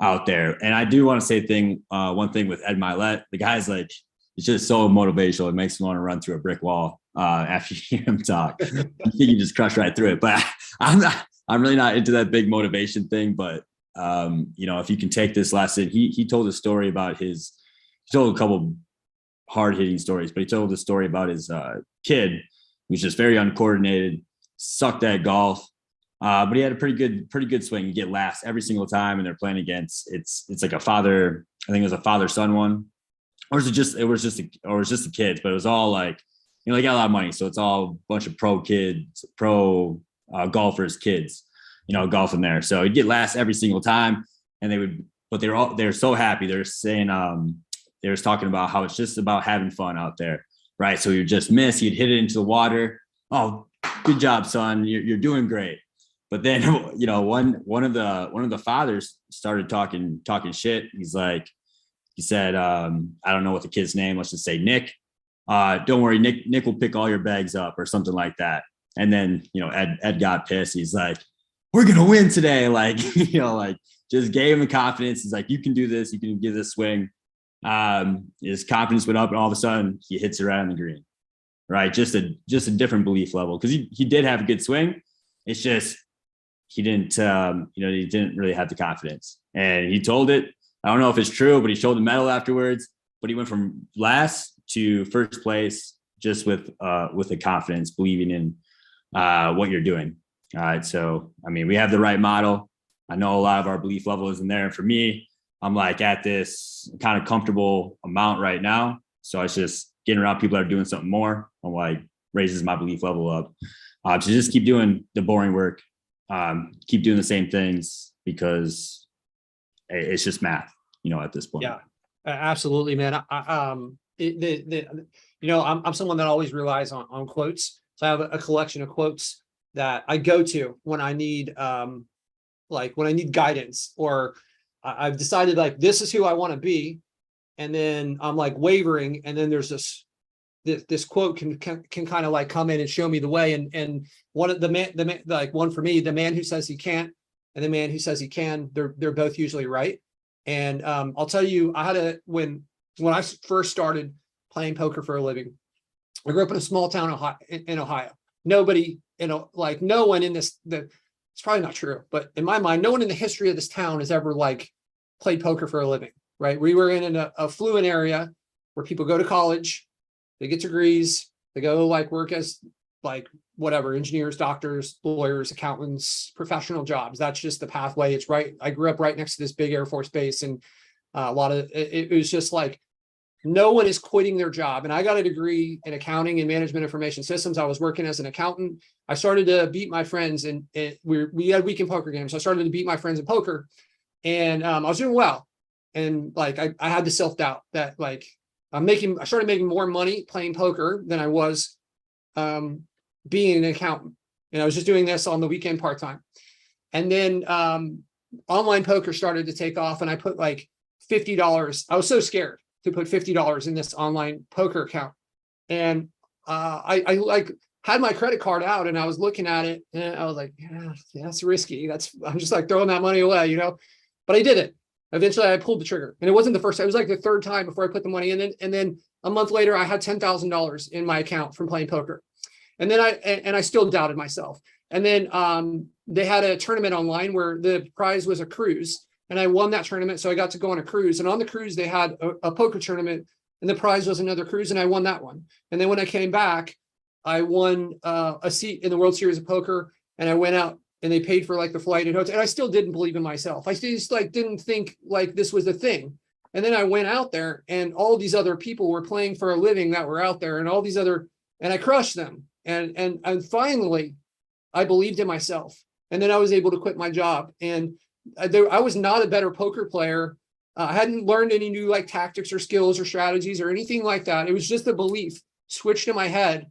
Speaker 2: out there. And I do want to say one thing with Ed Milet. The guy's like, it's just so motivational. It makes me want to run through a brick wall after you hear him talk. I think you just crush right through it. But I'm really not into that big motivation thing. But if you can take this lesson, he told a story about he told a couple hard hitting stories, but he told a story about his kid who's just very uncoordinated, sucked at golf. But he had a pretty good swing. You get last every single time, and they're playing against, it's like a father, I think it was a father-son one. Or was it just the kids, but it was all like, they got a lot of money. So it's all a bunch of pro golfers, kids, golfing there. So he'd get last every single time, and they're so happy. They're saying, they were talking about how it's just about having fun out there. Right. So you just miss, you'd hit it into the water. Oh, good job, son. You're doing great. But then, one of the fathers started talking shit. He's like, he said, I don't know what the kid's name, let's just say Nick. Don't worry, Nick will pick all your bags up or something like that. And then, Ed got pissed. He's like, we're going to win today. Like, just gave him the confidence. He's like, you can do this. You can give this swing. His confidence went up and all of a sudden he hits it right on the green, right? Just a different belief level. Cause he did have a good swing. It's just, he didn't really have the confidence, and he told it. I don't know if it's true, but he showed the medal afterwards, but he went from last to first place just with the confidence, believing in what you're doing. All right. So, I mean, we have the right model. I know a lot of our belief level is in there. And for me, I'm like at this kind of comfortable amount right now. So it's just getting around people that are doing something more. I'm like, raises my belief level up. So just keep doing the boring work. Keep doing the same things, because it's just math, at this point.
Speaker 1: Yeah, absolutely, man. I'm someone that always relies on quotes. So I have a collection of quotes that I go to when I need, guidance, or I've decided like, this is who I want to be. And then I'm like wavering. And then there's this quote can kind of like come in and show me the way. And one of the man, like one for me, the man who says he can't and the man who says he can, they're both usually right. And I'll tell you, I had when I first started playing poker for a living, I grew up in a small town in Ohio. Nobody, no one in it's probably not true, but in my mind, no one in the history of this town has ever like played poker for a living, right? We were in an affluent area where people go to college, they get degrees, they go like work as like whatever, engineers, doctors, lawyers, accountants, professional jobs. That's just the pathway. It's right. I grew up right next to this big Air Force base, and a lot of it was just like, no one is quitting their job. And I got a degree in accounting and management information systems. I was working as an accountant. I started to beat my friends, and we had weekend poker games. So I started to beat my friends in poker, and I was doing well. And like, I had the self-doubt that like, I started making more money playing poker than I was being an accountant. And I was just doing this on the weekend part-time. And then online poker started to take off, and I put like $50. I was so scared to put $50 in this online poker account. And I like had my credit card out, and I was looking at it, and I was like, yeah, that's risky. I'm just like throwing that money away, but I did it. Eventually I pulled the trigger, and it wasn't the first time. It was like the third time before I put the money in. And then a month later, I had $10,000 in my account from playing poker. And then I still doubted myself. And then they had a tournament online where the prize was a cruise, and I won that tournament. So I got to go on a cruise, and on the cruise, they had a poker tournament, and the prize was another cruise, and I won that one. And then when I came back, I won a seat in the World Series of Poker, and I went out, and they paid for like the flight and hotel. And I still didn't believe in myself. I just like didn't think like this was the thing. And then I went out there, and all these other people were playing for a living that were out there, and all these other, and I crushed them. And finally, I believed in myself. And then I was able to quit my job. And I was not a better poker player. I hadn't learned any new like tactics or skills or strategies or anything like that. It was just a belief switched in my head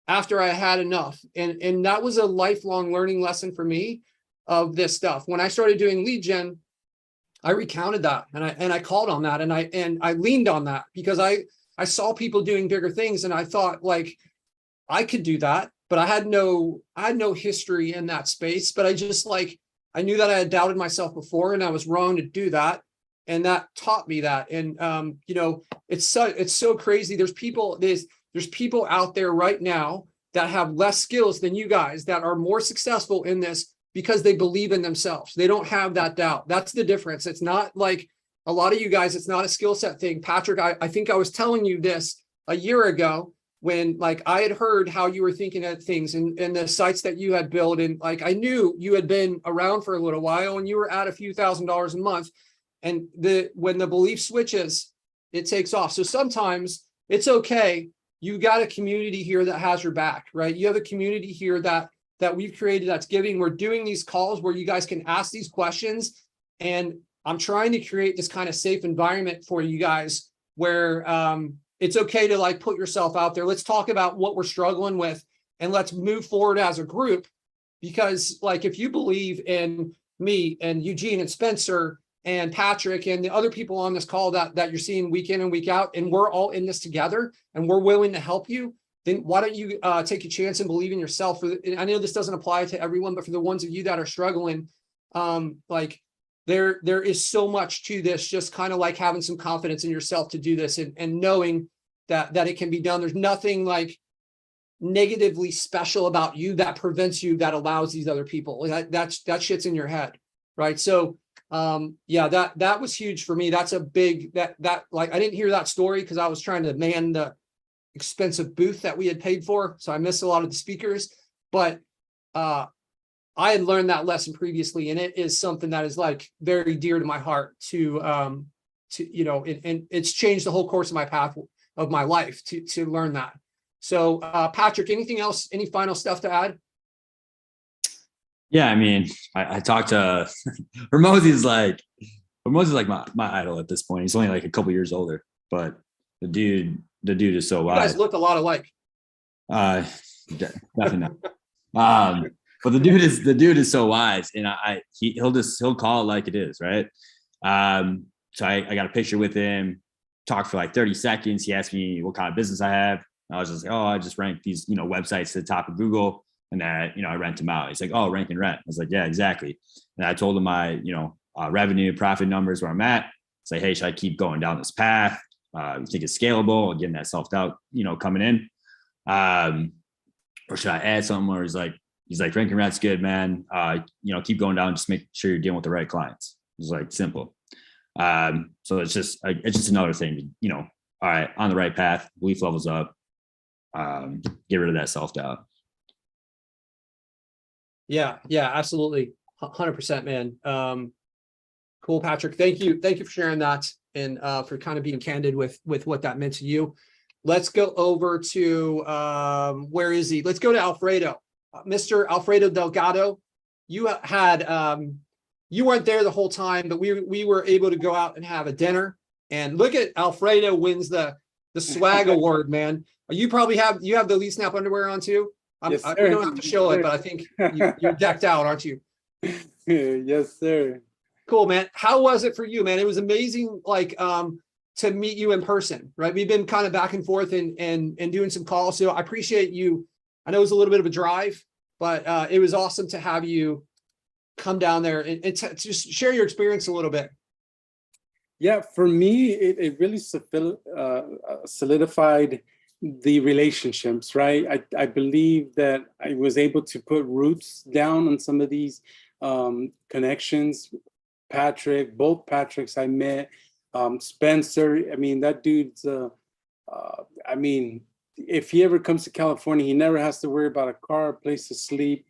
Speaker 1: after I had enough. And that was a lifelong learning lesson for me of this stuff. When I started doing lead gen, I recounted that, and I called on that, and I leaned on that, because I saw people doing bigger things, and I thought like I could do that, but I had no history in that space. But I just like, I knew that I had doubted myself before, and I was wrong to do that. And that taught me that. And it's so crazy. There's people out there right now that have less skills than you guys that are more successful in this because they believe in themselves. They don't have that doubt. That's the difference. It's not like a lot of you guys, it's not a skill set thing. Patrick, I think I was telling you this a year ago, when like I had heard how you were thinking of things and the sites that you had built. And like, I knew you had been around for a little while, and you were at a few $1,000s a month. And when the belief switches, it takes off. So sometimes it's okay. You got a community here that has your back, right? You have a community here that we've created that's giving. We're doing these calls where you guys can ask these questions. And I'm trying to create this kind of safe environment for you guys where it's okay to like put yourself out there. Let's talk about what we're struggling with, and let's move forward as a group. Because like, if you believe in me and Eugene and Spencer and Patrick and the other people on this call that you're seeing week in and week out, and we're all in this together and we're willing to help you, then why don't you take a chance and believe in yourself? I know this doesn't apply to everyone, but for the ones of you that are struggling, like there is so much to this, just kind of like having some confidence in yourself to do this and knowing that it can be done. There's nothing like negatively special about you that prevents you, that allows these other people. That shit's in your head, right? So yeah, that was huge for me. That's a big, that like, I didn't hear that story because I was trying to man the expensive booth that we had paid for, so I missed a lot of the speakers, but I had learned that lesson previously, and it is something that is like very dear to my heart to you know, and it's changed the whole course of my path of my life to learn that. So Patrick, anything else, any final stuff to add?
Speaker 2: Yeah, I mean, I talked to Hormozy's like my idol at this point. He's only like a couple years older, but the dude is so wise.
Speaker 1: You guys look a lot alike.
Speaker 2: Definitely not. But the dude is so wise, and he'll call it like it is, right? So I got a picture with him, talked for like 30 seconds. He asked me what kind of business I have. I was just like, oh, I just rank these, websites to the top of Google, and that, I rent them out. He's like, oh, rank and rent. I was like, yeah, exactly. And I told him my, revenue, profit numbers, where I'm at. It's like, hey, should I keep going down this path? You think it's scalable? Again, that self-doubt, coming in. Or should I add something? Or he's like, rank and rent's good, man. Keep going down. Just make sure you're dealing with the right clients. It's like simple. So it's just another thing, all right, on the right path, belief levels up, get rid of that self-doubt.
Speaker 1: Yeah, absolutely. 100%, man. Cool, Patrick. Thank you for sharing that and for kind of being candid with what that meant to you. Let's go over to, where is he? Let's go to Alfredo. Mr. Alfredo Delgado, you had, you weren't there the whole time, but we were able to go out and have a dinner. And look at Alfredo wins the swag award, man. You probably have the LeadSnap underwear on too.
Speaker 6: Yes,
Speaker 1: we don't have to show it, but I think you're decked out, aren't you?
Speaker 6: Yes, sir.
Speaker 1: Cool, man. How was it for you, man? It was amazing, like to meet you in person, right? We've been kind of back and forth and doing some calls. So I appreciate you. I know it was a little bit of a drive, but it was awesome to have you come down there and just share your experience a little bit.
Speaker 6: Yeah, for me, it really solidified the relationships, right? I believe that I was able to put roots down on some of these connections. Patrick, both Patricks I met, Spencer, I mean, that dude's, I mean, if he ever comes to California, he never has to worry about a car, a place to sleep,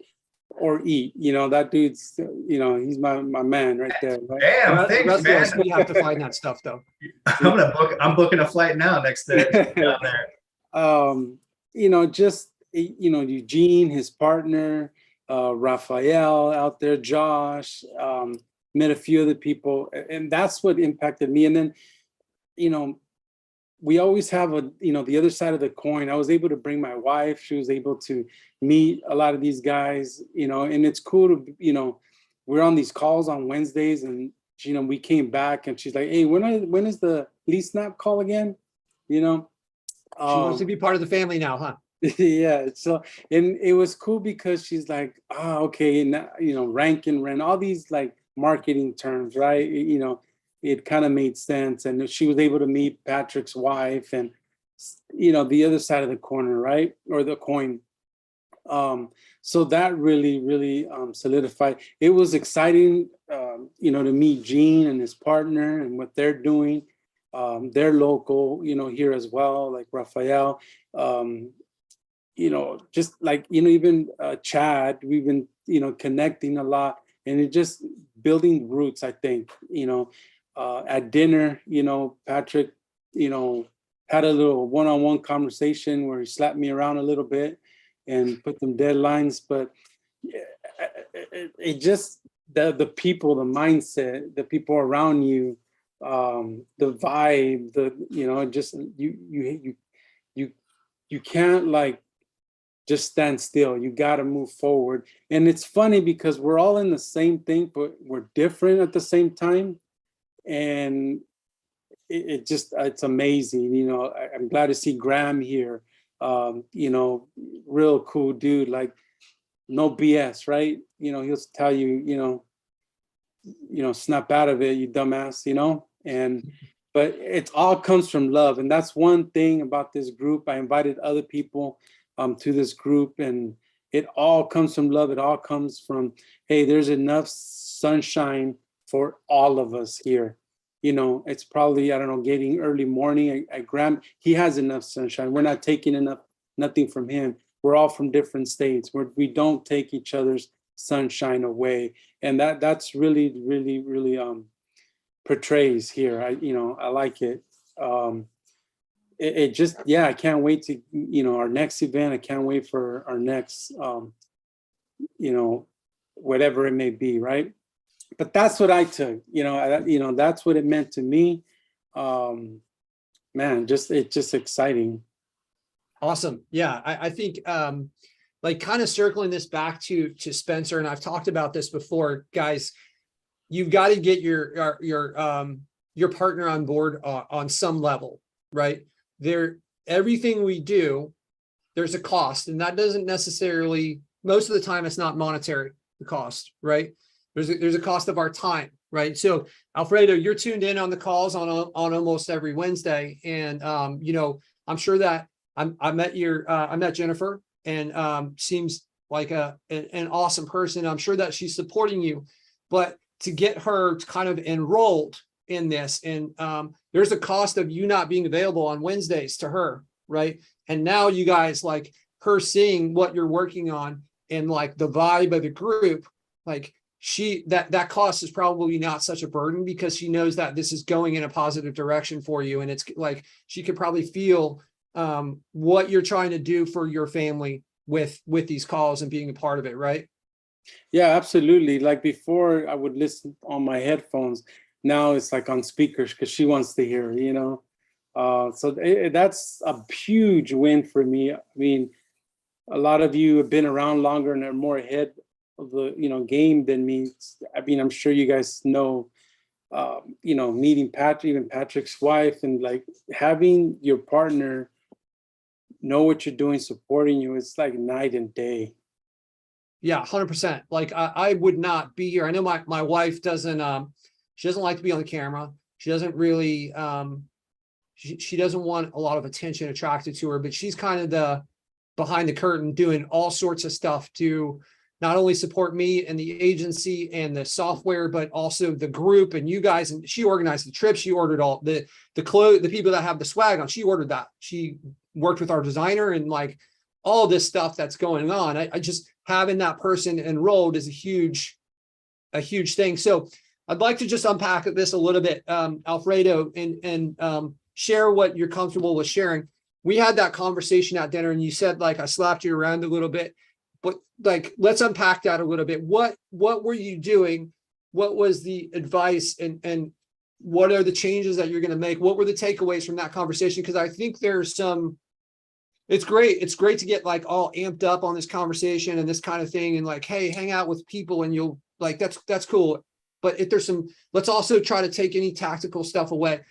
Speaker 6: or eat. That dude's, he's my man right there. Right?
Speaker 3: Damn, thanks, man.
Speaker 1: We have to find that stuff though.
Speaker 3: I'm booking a flight now next to down there.
Speaker 6: Just Eugene, his partner, Raphael out there, Josh, met a few other people, and that's what impacted me. And then, we always have the other side of the coin. I was able to bring my wife. She was able to meet a lot of these guys, and it's cool to, we're on these calls on Wednesdays, and, we came back and she's like, hey, when is the LeadSnap call again?
Speaker 1: She wants to be part of the family now, huh?
Speaker 6: Yeah. So, and it was cool because she's like, okay. And, rank and rent, all these like marketing terms, right? It kind of made sense. And she was able to meet Patrick's wife and, the other side of the corner, right? Or the coin. So that really, really solidified. It was exciting, to meet Gene and his partner and what they're doing. They're local, here as well, like Raphael. Just like, even Chad, we've been, connecting a lot, and it just building roots, I think, at dinner, Patrick, had a little one-on-one conversation where he slapped me around a little bit and put some deadlines, but it just, the people, the mindset, the people around you, the vibe, just, you can't like just stand still. You got to move forward. And it's funny because we're all in the same thing, but we're different at the same time. and it just, it's amazing. You know, I'm glad to see Graham here. You know, real cool dude, like no BS, right? You know, he'll tell you, you know, snap out of it, you dumbass, you know. And but it all comes from love, and that's one thing about this group. I invited other people to this group, and it all comes from love. It all comes from, hey, there's enough sunshine for all of us here. You know, it's probably, I don't know, getting early morning. Graham, he has enough sunshine. We're not taking nothing from him. We're all from different states. We don't take each other's sunshine away, and that's really, really, really portrays here. I like it. It just, yeah, I can't wait to, our next event. I can't wait for our next, whatever it may be, right? But that's what I took, that's what it meant to me. Man, it's just exciting.
Speaker 1: Awesome. Yeah, I think like kind of circling this back to Spencer, and I've talked about this before, guys. You've got to get your partner on board on some level, right? Everything we do, there's a cost, and that doesn't necessarily, most of the time, it's not monetary, the cost, right? There's a cost of our time, right? So Alfredo, you're tuned in on the calls on almost every Wednesday, and I'm sure that I met Jennifer, and seems like an awesome person. I'm sure that she's supporting you, but to get her kind of enrolled in this, and there's a cost of you not being available on Wednesdays to her, right? And now you guys, like, her seeing what you're working on and like the vibe of the group, like that cost is probably not such a burden, because she knows that this is going in a positive direction for you, and it's like she could probably feel what you're trying to do for your family with these calls and being a part of it, right?
Speaker 6: Yeah, absolutely. Like before, I would listen on my headphones. Now it's like on speakers because she wants to hear, that's a huge win for me. I mean, a lot of you have been around longer and are more ahead of the game than me. I mean, I'm sure you guys know, meeting Patrick, even Patrick's wife, and like having your partner know what you're doing, supporting you. It's like night and day.
Speaker 1: Yeah, 100%. Like I would not be here. I know my wife doesn't, she doesn't like to be on the camera. She doesn't really, she doesn't want a lot of attention attracted to her, but she's kind of the behind the curtain doing all sorts of stuff to not only support me and the agency and the software, but also the group and you guys. And she organized the trip. She ordered all the clothes, the people that have the swag on, she ordered that. She worked with our designer, and like all this stuff that's going on. I just, having that person enrolled is a huge thing. So I'd like to just unpack this a little bit, Alfredo, and share what you're comfortable with sharing. We had that conversation at dinner, and you said, like, I slapped you around a little bit, but like, let's unpack that a little bit. What were you doing? What was the advice, and what are the changes that you're going to make? What were the takeaways from that conversation? Because I think there's some, it's great to get like all amped up on this conversation and this kind of thing, and like, hey, hang out with people and you'll like, that's cool. But if there's some, let's also try to take any tactical stuff away.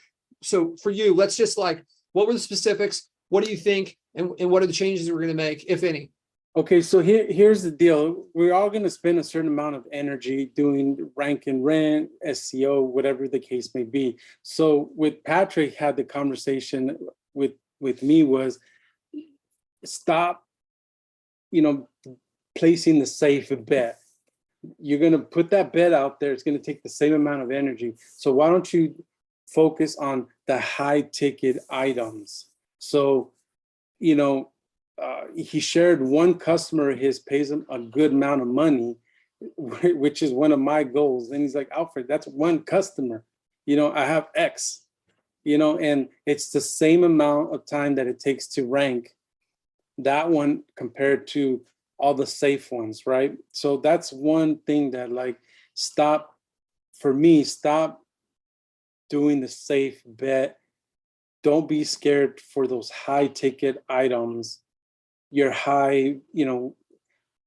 Speaker 1: So for you, let's just like, what were the specifics? What do you think? And what are the changes we're going to make, if any?
Speaker 6: Okay, so here's the deal. We're all going to spend a certain amount of energy doing rank and rent, SEO, whatever the case may be. So with Patrick had the conversation with me was, stop, placing the safe bet. You're going to put that bet out there. It's going to take the same amount of energy. So why don't you focus on the high ticket items? So, he shared one customer of his pays him a good amount of money, which is one of my goals. And he's like, Alfred, that's one customer. I have X, and it's the same amount of time that it takes to rank that one compared to all the safe ones, right? So that's one thing that, like, stop doing the safe bet. Don't be scared for those high ticket items, your high,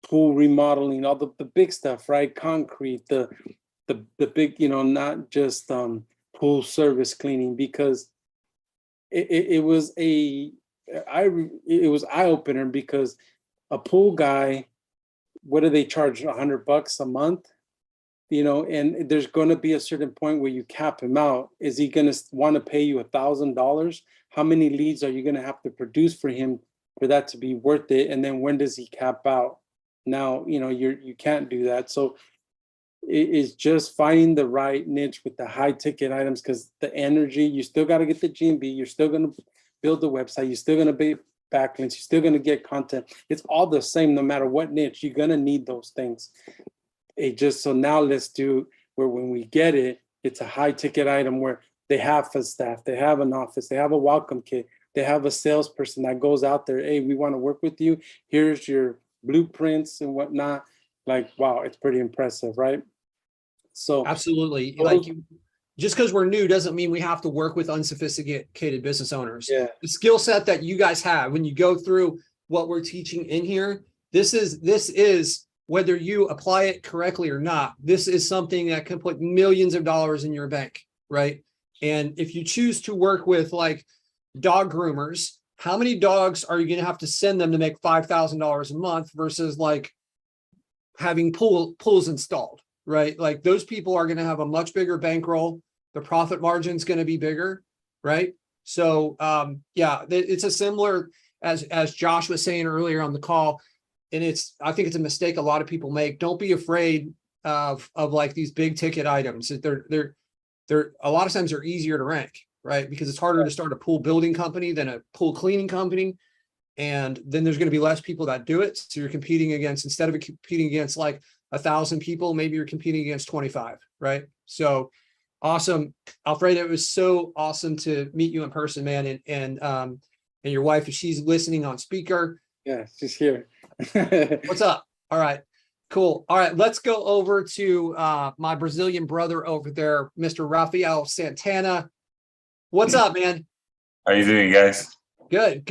Speaker 6: pool remodeling, all the big stuff, right? Concrete, the big, not just pool service cleaning, because it was it was eye opener, because a pool guy, what do they charge? $100 a month, and there's going to be a certain point where you cap him out. Is he going to want to pay you $1,000? How many leads are you going to have to produce for him for that to be worth it? And then when does he cap out? Now, you can't do that. So it is just finding the right niche with the high ticket items, because the energy, you still got to get the GMB, you're still going to build the website, you're still going to be backlinks, you're still going to get content. It's all the same, no matter what niche, you're going to need those things. So now let's do where when we get it, it's a high ticket item where they have a staff, they have an office, they have a welcome kit, they have a salesperson that goes out there. Hey, we want to work with you. Here's your blueprints and whatnot. Like, wow, it's pretty impressive, right? So
Speaker 1: absolutely. Just because we're new doesn't mean we have to work with unsophisticated business owners.
Speaker 6: Yeah.
Speaker 1: The skill set that you guys have when you go through what we're teaching in here, this is whether you apply it correctly or not, this is something that can put millions of dollars in your bank, right? And if you choose to work with like dog groomers, how many dogs are you going to have to send them to make $5,000 a month versus like having pools installed, right? Like those people are going to have a much bigger bankroll. The profit margin is going to be bigger, right? So yeah, it's a similar, as Josh was saying earlier on the call, and I think it's a mistake a lot of people make. Don't be afraid of like these big ticket items. They're a lot of times they're easier to rank, right? Because it's harder to start a pool building company than a pool cleaning company. And then there's going to be less people that do it. So you're competing against, instead of competing against like 1,000 people, maybe you're competing against 25, right? So awesome. Alfredo, it was so awesome to meet you in person, man. And your wife, if she's listening on speaker.
Speaker 6: Yeah, she's here.
Speaker 1: What's up? All right, cool. All right, let's go over to my Brazilian brother over there, Mr. Rafael Santana. What's up, man?
Speaker 7: How you doing, guys?
Speaker 1: Good.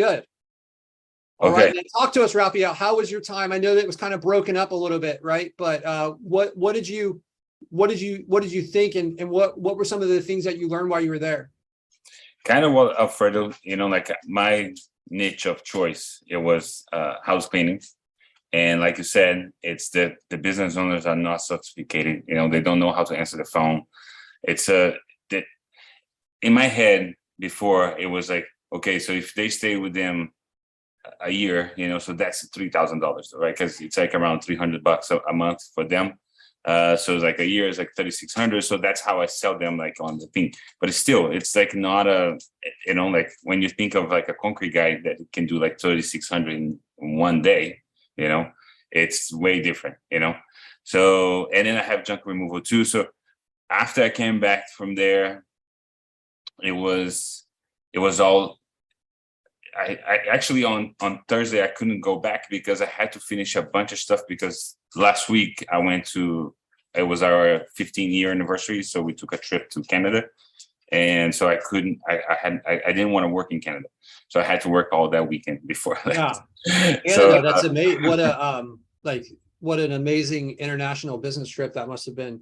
Speaker 1: All
Speaker 7: Okay.
Speaker 1: right, man. Talk to us, Rafael. How was your time? I know that it was kind of broken up a little bit, right? But what did you think, and what were some of the things that you learned while you were there?
Speaker 7: Kind of what Alfredo, like my niche of choice, it was house cleaning. And like you said, it's the business owners are not sophisticated. They don't know how to answer the phone. It's in my head before, it was like, okay, so if they stay with them a year, so that's $3,000, right? Because it's like around $300 a month for them. So it's like a year is like 3,600. So that's how I sell them like on the thing. But it's like not like when you think of like a concrete guy that can do like 3,600 in one day, it's way different, So, and then I have junk removal too. So after I came back from there, it was all, I actually on Thursday, I couldn't go back because I had to finish a bunch of stuff, because last week it was our 15-year anniversary. So we took a trip to Canada. And so I didn't want to work in Canada. So I had to work all that weekend before I left.
Speaker 1: Yeah. Canada, that's amazing. What an amazing international business trip that must have been.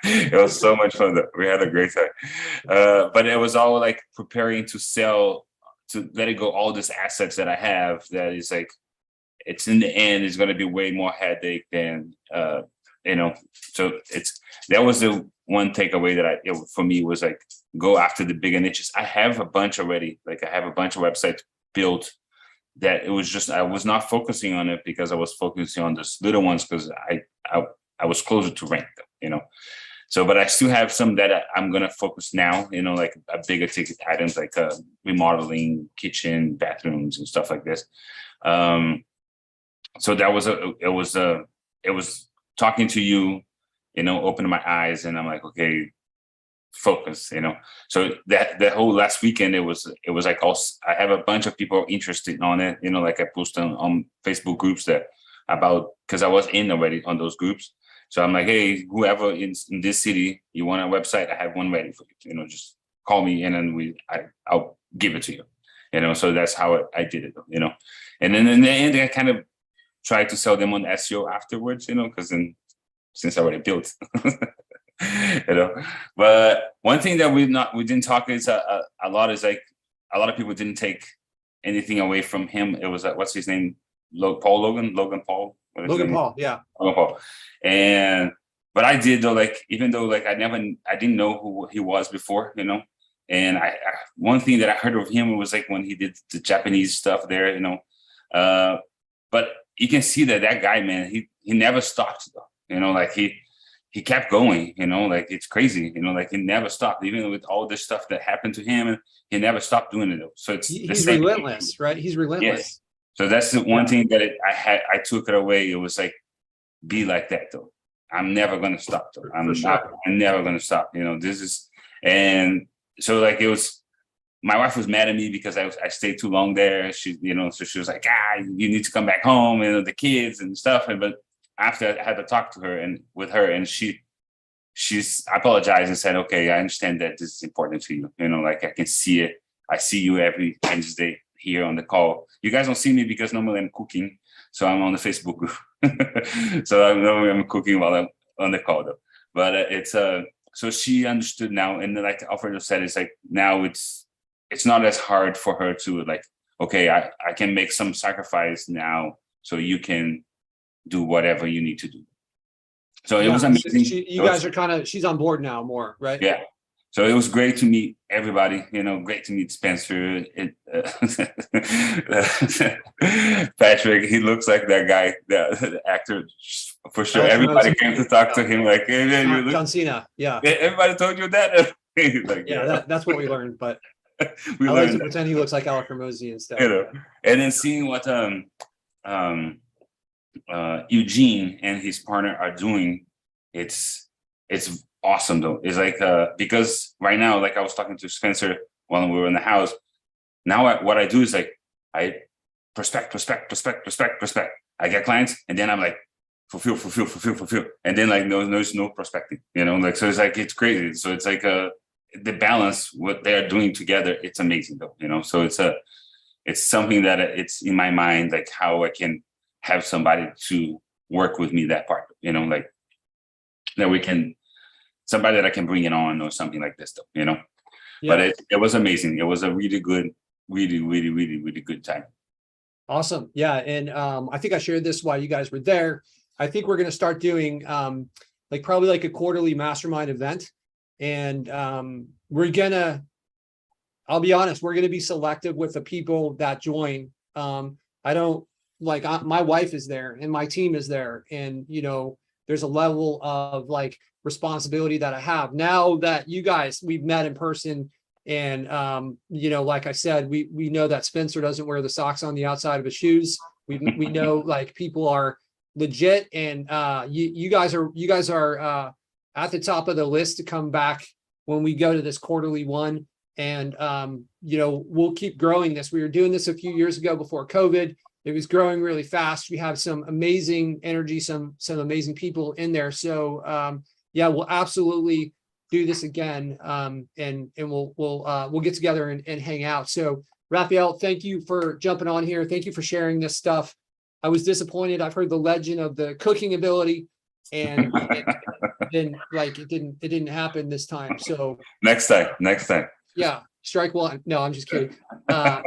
Speaker 7: It was so much fun though. We had a great time. But it was all like preparing to sell, to let it go, all these assets that I have, that is like, it's in the end, it's going to be way more headache than, so that was the one takeaway that for me was like, go after the bigger niches. I have a bunch already. Like I have a bunch of websites built that it was just, I was not focusing on it because I was focusing on those little ones because I was closer to rank them, So, but I still have some that I'm going to focus now, like a bigger ticket items, like remodeling, kitchen, bathrooms and stuff like this. So that was, it was talking to you, opening my eyes, and I'm like, okay, focus, So that whole last weekend, it was like I have a bunch of people interested on it, like I posted on Facebook groups because I was in already on those groups. So I'm like, hey, whoever in this city, you want a website, I have one ready for you, just call me and then I'll give it to you, so that's how I did it, and then in the end, I kind of tried to sell them on SEO afterwards, because then since I already built. you know. But one thing that we didn't talk is a lot is like a lot of people didn't take anything away from him. It was what's his name, Logan Paul. What is his
Speaker 1: Logan
Speaker 7: name?
Speaker 1: Paul, yeah.
Speaker 7: Logan Paul. And but I did though, like even though like I didn't know who he was before, you know. And I one thing that I heard of him was like when he did the Japanese stuff there, you know. But you can see that guy, man, he never stopped though, you know, like he kept going, you know, like it's crazy, you know, like he never stopped, even with all this stuff that happened to him, and he never stopped doing it though. So it's
Speaker 1: He's relentless, right? He's relentless.
Speaker 7: Yes. So that's the one thing that I took it away. It was like, be like that though. I'm never gonna stop though. I'm never gonna stop. You know, this is, and so like it was. My wife was mad at me because I stayed too long there. She, you know, so she was like, you need to come back home, you know, the kids and stuff. But after I had to talk to her and with her, and she's apologized and said, okay, I understand that this is important to you. You know, like I can see it. I see you every Wednesday here on the call. You guys don't see me because normally I'm cooking. So I'm on the Facebook group. So I know I'm cooking while I'm on the call though. But it's so she understood now. And like Alfredo said, it's like now it's not as hard for her to like, okay, I can make some sacrifice now so you can do whatever you need to do. So it was amazing.
Speaker 1: She's on board now more, right?
Speaker 7: Yeah. So it was great to meet everybody, you know, great to meet Spencer. Patrick, he looks like that guy, the actor, for sure. Everybody came to talk to him like, hey, man, you look.
Speaker 1: John Cena, yeah.
Speaker 7: Everybody told you that? Like,
Speaker 1: yeah, that's what we learned, but I like to pretend he looks like Alec Ramosi and stuff.
Speaker 7: You know, and then seeing what Eugene and his partner are doing, it's awesome though. It's like because right now, like I was talking to Spencer while we were in the house. Now what I do is like I prospect. I get clients, and then I'm like fulfill, and then like there's no prospecting. You know, like so it's like it's crazy. So it's like the balance what they are doing together. It's amazing though. You know, so it's something that it's in my mind, like how I can have somebody to work with me that part. You know, like that we can. Somebody that I can bring it on or something like this, though, you know. Yeah. But it was amazing. It was a really good, really good time.
Speaker 1: Awesome, yeah. And I think I shared this while you guys were there. I think we're going to start doing like probably like a quarterly mastermind event, and we're gonna. I'll be honest, we're going to be selective with the people that join. I don't like my wife is there and my team is there, and you know, there's a level of like responsibility that I have now that you guys we've met in person, and you know, like I said, we know that Spencer doesn't wear the socks on the outside of his shoes. We know like people are legit, and you guys are at the top of the list to come back when we go to this quarterly one, and you know, we'll keep growing this. We were doing this a few years ago before COVID. It was growing really fast. We have some amazing energy, some amazing people in there. So yeah, we'll absolutely do this again, and we'll get together and hang out. So Raphael, thank you for jumping on here. Thank you for sharing this stuff. I was disappointed. I've heard the legend of the cooking ability, and then like it didn't happen this time. So
Speaker 7: next time.
Speaker 1: Yeah, strike one. No, I'm just kidding. All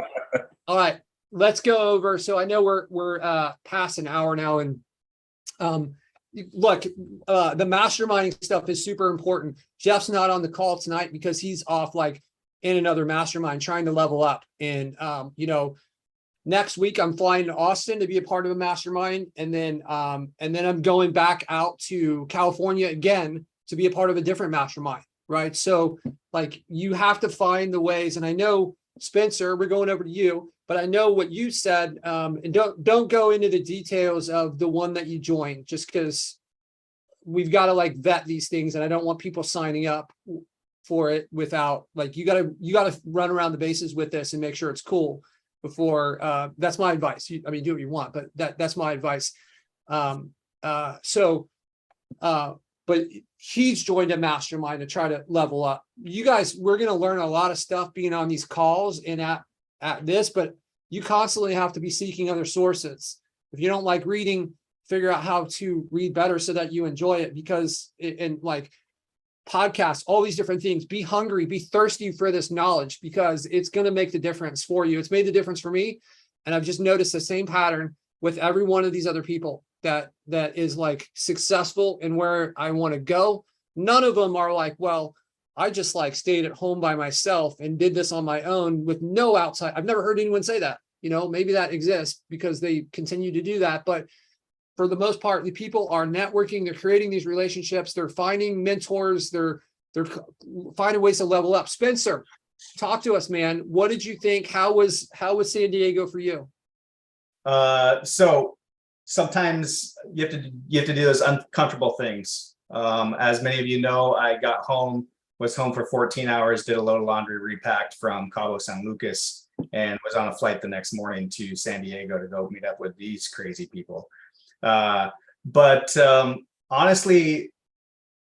Speaker 1: right, let's go over. So I know we're past an hour now, and look, the masterminding stuff is super important. Jeff's not on the call tonight because he's off like in another mastermind trying to level up. And you know, next week I'm flying to Austin to be a part of a mastermind, and then I'm going back out to California again to be a part of a different mastermind, right? So like you have to find the ways, and I know Spencer, we're going over to you, but I know what you said, and don't go into the details of the one that you joined, just because we've got to like vet these things, and I don't want people signing up for it without like you got to run around the bases with this and make sure it's cool before. That's my advice. Do what you want, but that's my advice. But he's joined a mastermind to try to level up. You guys, we're going to learn a lot of stuff being on these calls and at this, but you constantly have to be seeking other sources. If you don't like reading, figure out how to read better so that you enjoy it, because podcasts, all these different things. Be hungry, be thirsty for this knowledge, because it's going to make the difference for you. It's made the difference for me. And I've just noticed the same pattern with every one of these other people that is like successful in where I want to go. None of them are like, well, I just like stayed at home by myself and did this on my own with no outside. I've never heard anyone say that. Maybe that exists because they continue to do that. But for the most part, the people are networking, they're creating these relationships, they're finding mentors, they're finding ways to level up. Spencer, talk to us, man. What did you think? How was San Diego for you?
Speaker 3: So sometimes you have to do those uncomfortable things. As many of you know, I was home for 14 hours, did a load of laundry, repacked from Cabo San Lucas, and was on a flight the next morning to San Diego to go meet up with these crazy people. But honestly,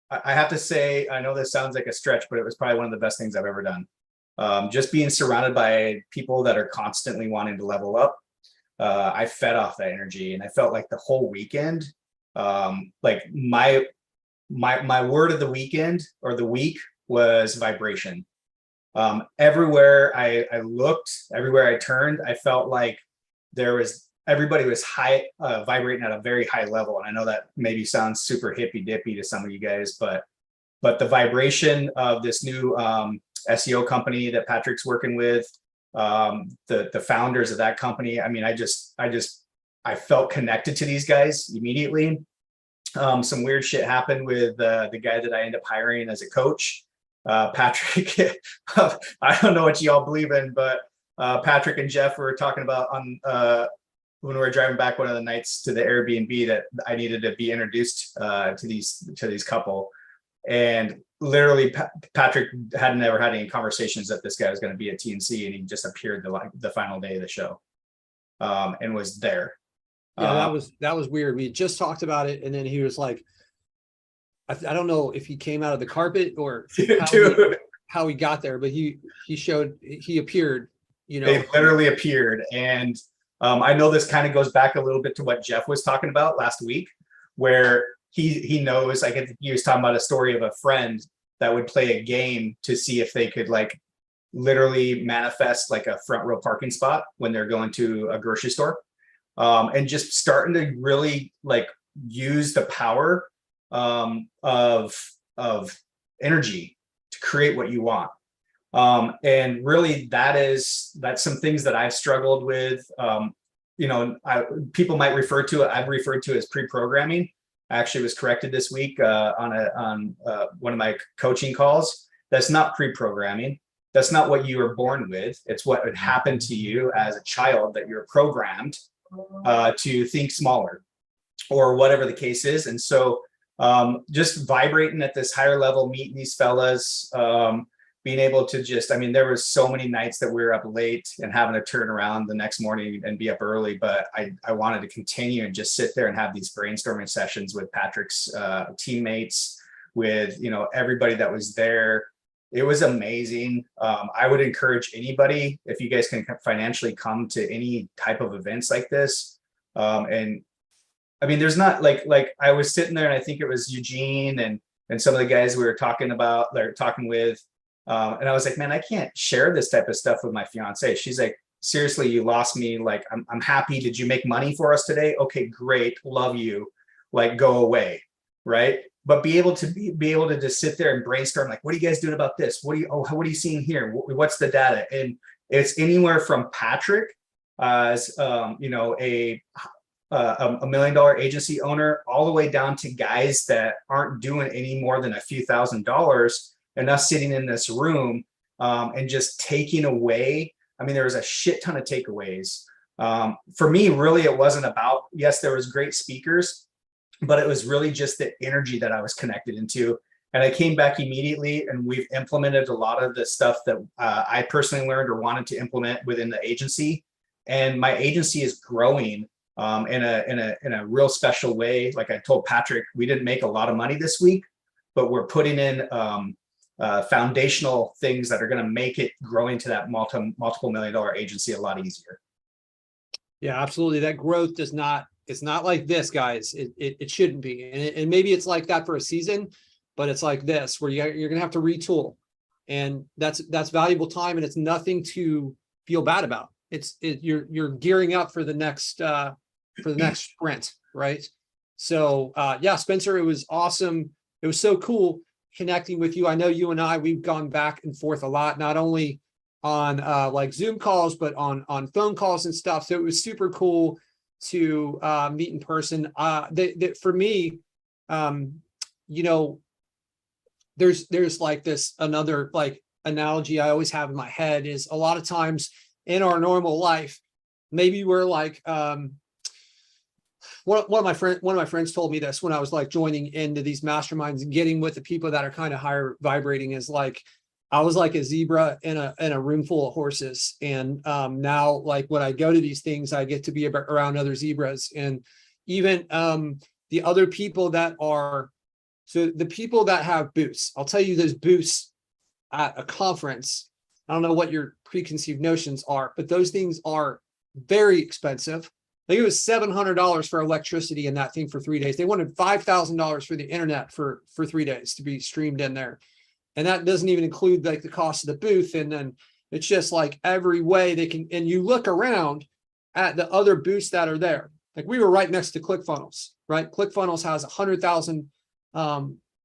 Speaker 3: I have to say, I know this sounds like a stretch, but it was probably one of the best things I've ever done. Just being surrounded by people that are constantly wanting to level up. I fed off that energy, and I felt like the whole weekend, like my word of the weekend or the week was vibration. Everywhere I looked, everywhere I turned, I felt like everybody was high, vibrating at a very high level. And I know that maybe sounds super hippy dippy to some of you guys, but the vibration of this new SEO company that Patrick's working with, the founders of that company, I mean, I felt connected to these guys immediately. Some weird shit happened with the guy that I ended up hiring as a coach. Patrick, I don't know what y'all believe in, but Patrick and Jeff were talking about when we were driving back one of the nights to the Airbnb that I needed to be introduced to these couple. And literally Patrick had never had any conversations that this guy was going to be at TNC, and he just appeared the final day of the show and was there.
Speaker 1: Yeah, that was weird. We just talked about it, and then he was like, I don't know if he came out of the carpet or how he got there, but he appeared.
Speaker 3: They literally appeared, and I know this kind of goes back a little bit to what Jeff was talking about last week, where he knows. I think he was talking about a story of a friend that would play a game to see if they could like literally manifest like a front row parking spot when they're going to a grocery store. And just starting to really like use the power of energy to create what you want. And really that's some things that I've struggled with. People might refer to it, I've referred to as pre-programming. I actually was corrected this week on one of my coaching calls. That's not pre-programming. That's not what you were born with. It's what would happen to you as a child, that you're programmed to think smaller or whatever the case is. And so just vibrating at this higher level, meeting these fellas, being able to there was so many nights that we were up late and having to turn around the next morning and be up early, but I wanted to continue and just sit there and have these brainstorming sessions with Patrick's teammates, with everybody that was there. It was amazing. I would encourage anybody, if you guys can financially come to any type of events like this. And I mean, there's not like I was sitting there, and I think it was Eugene and some of the guys we were talking with. And I was like, man, I can't share this type of stuff with my fiance. She's like, seriously, you lost me. Like, I'm happy. Did you make money for us today? Okay, great. Love you. Like, go away. Right. But be able to just sit there and brainstorm, like, what are you guys doing about this? What are you seeing here? What's the data? And it's anywhere from Patrick as $1 million agency owner, all the way down to guys that aren't doing any more than a few $1,000s, and us sitting in this room and just taking away. I mean, there was a shit ton of takeaways. For me, really, it wasn't about, yes, there was great speakers, but it was really just the energy that I was connected into. And I came back immediately, and we've implemented a lot of the stuff that I personally learned or wanted to implement within the agency. And my agency is growing in a real special way. Like I told Patrick, we didn't make a lot of money this week, but we're putting in foundational things that are going to make it growing to that multiple $1 million agency a lot easier.
Speaker 1: Yeah, absolutely. That growth it's not like this, guys. It shouldn't be. And maybe it's like that for a season, but it's like this, where you're going to have to retool, and that's valuable time, and it's nothing to feel bad about. You're gearing up for the next sprint, right? So yeah, Spencer, it was awesome. It was so cool connecting with you. I know you and we've gone back and forth a lot, not only on like Zoom calls, but on phone calls and stuff. So it was super cool to meet in person. For me, you know, there's like this another like analogy I always have in my head is a lot of times in our normal life, maybe we're like one of my friends told me this when I was like joining into these masterminds and getting with the people that are kind of higher vibrating, is like I was like a zebra in a room full of horses. And now, like when I go to these things, I get to be around other zebras, and even the other people that are, so the people that have booths. I'll tell you, those booths at a conference, I don't know what your preconceived notions are, but those things are very expensive. I think it was $700 for electricity in that thing for 3 days. They wanted $5,000 for the internet for 3 days to be streamed in there. And that doesn't even include like the cost of the booth. And then it's just like every way they can, and you look around at the other booths that are there. Like we were right next to ClickFunnels, right? ClickFunnels has 100,000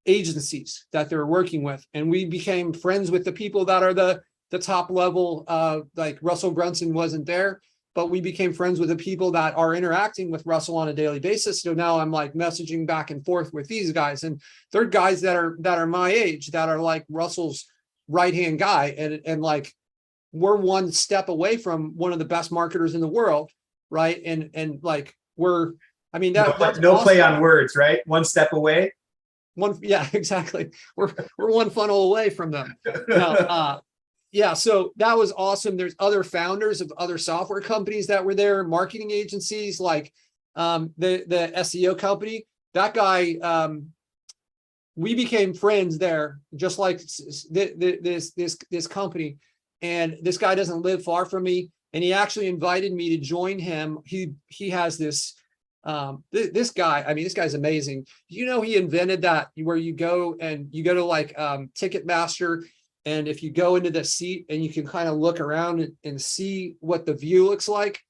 Speaker 1: agencies that they're working with. And we became friends with the people that are the top level, like Russell Brunson wasn't there, but we became friends with the people that are interacting with Russell on a daily basis. So now I'm like messaging back and forth with these guys, and they're guys that are my age, that are like Russell's right-hand guy. And like, we're one step away from one of the best marketers in the world. Right. And like, that's
Speaker 3: no
Speaker 1: awesome.
Speaker 3: play on words, right? One step away.
Speaker 1: Yeah, exactly. We're one funnel away from them. Now, yeah, so that was awesome. There's other founders of other software companies that were there, marketing agencies, like the SEO company. That guy, we became friends there, just like this company. And this guy doesn't live far from me, and he actually invited me to join him. He has this. This guy, I mean, this guy's amazing. You know, he invented that where you go to like Ticketmaster, and if you go into the seat and you can kind of look around and see what the view looks like.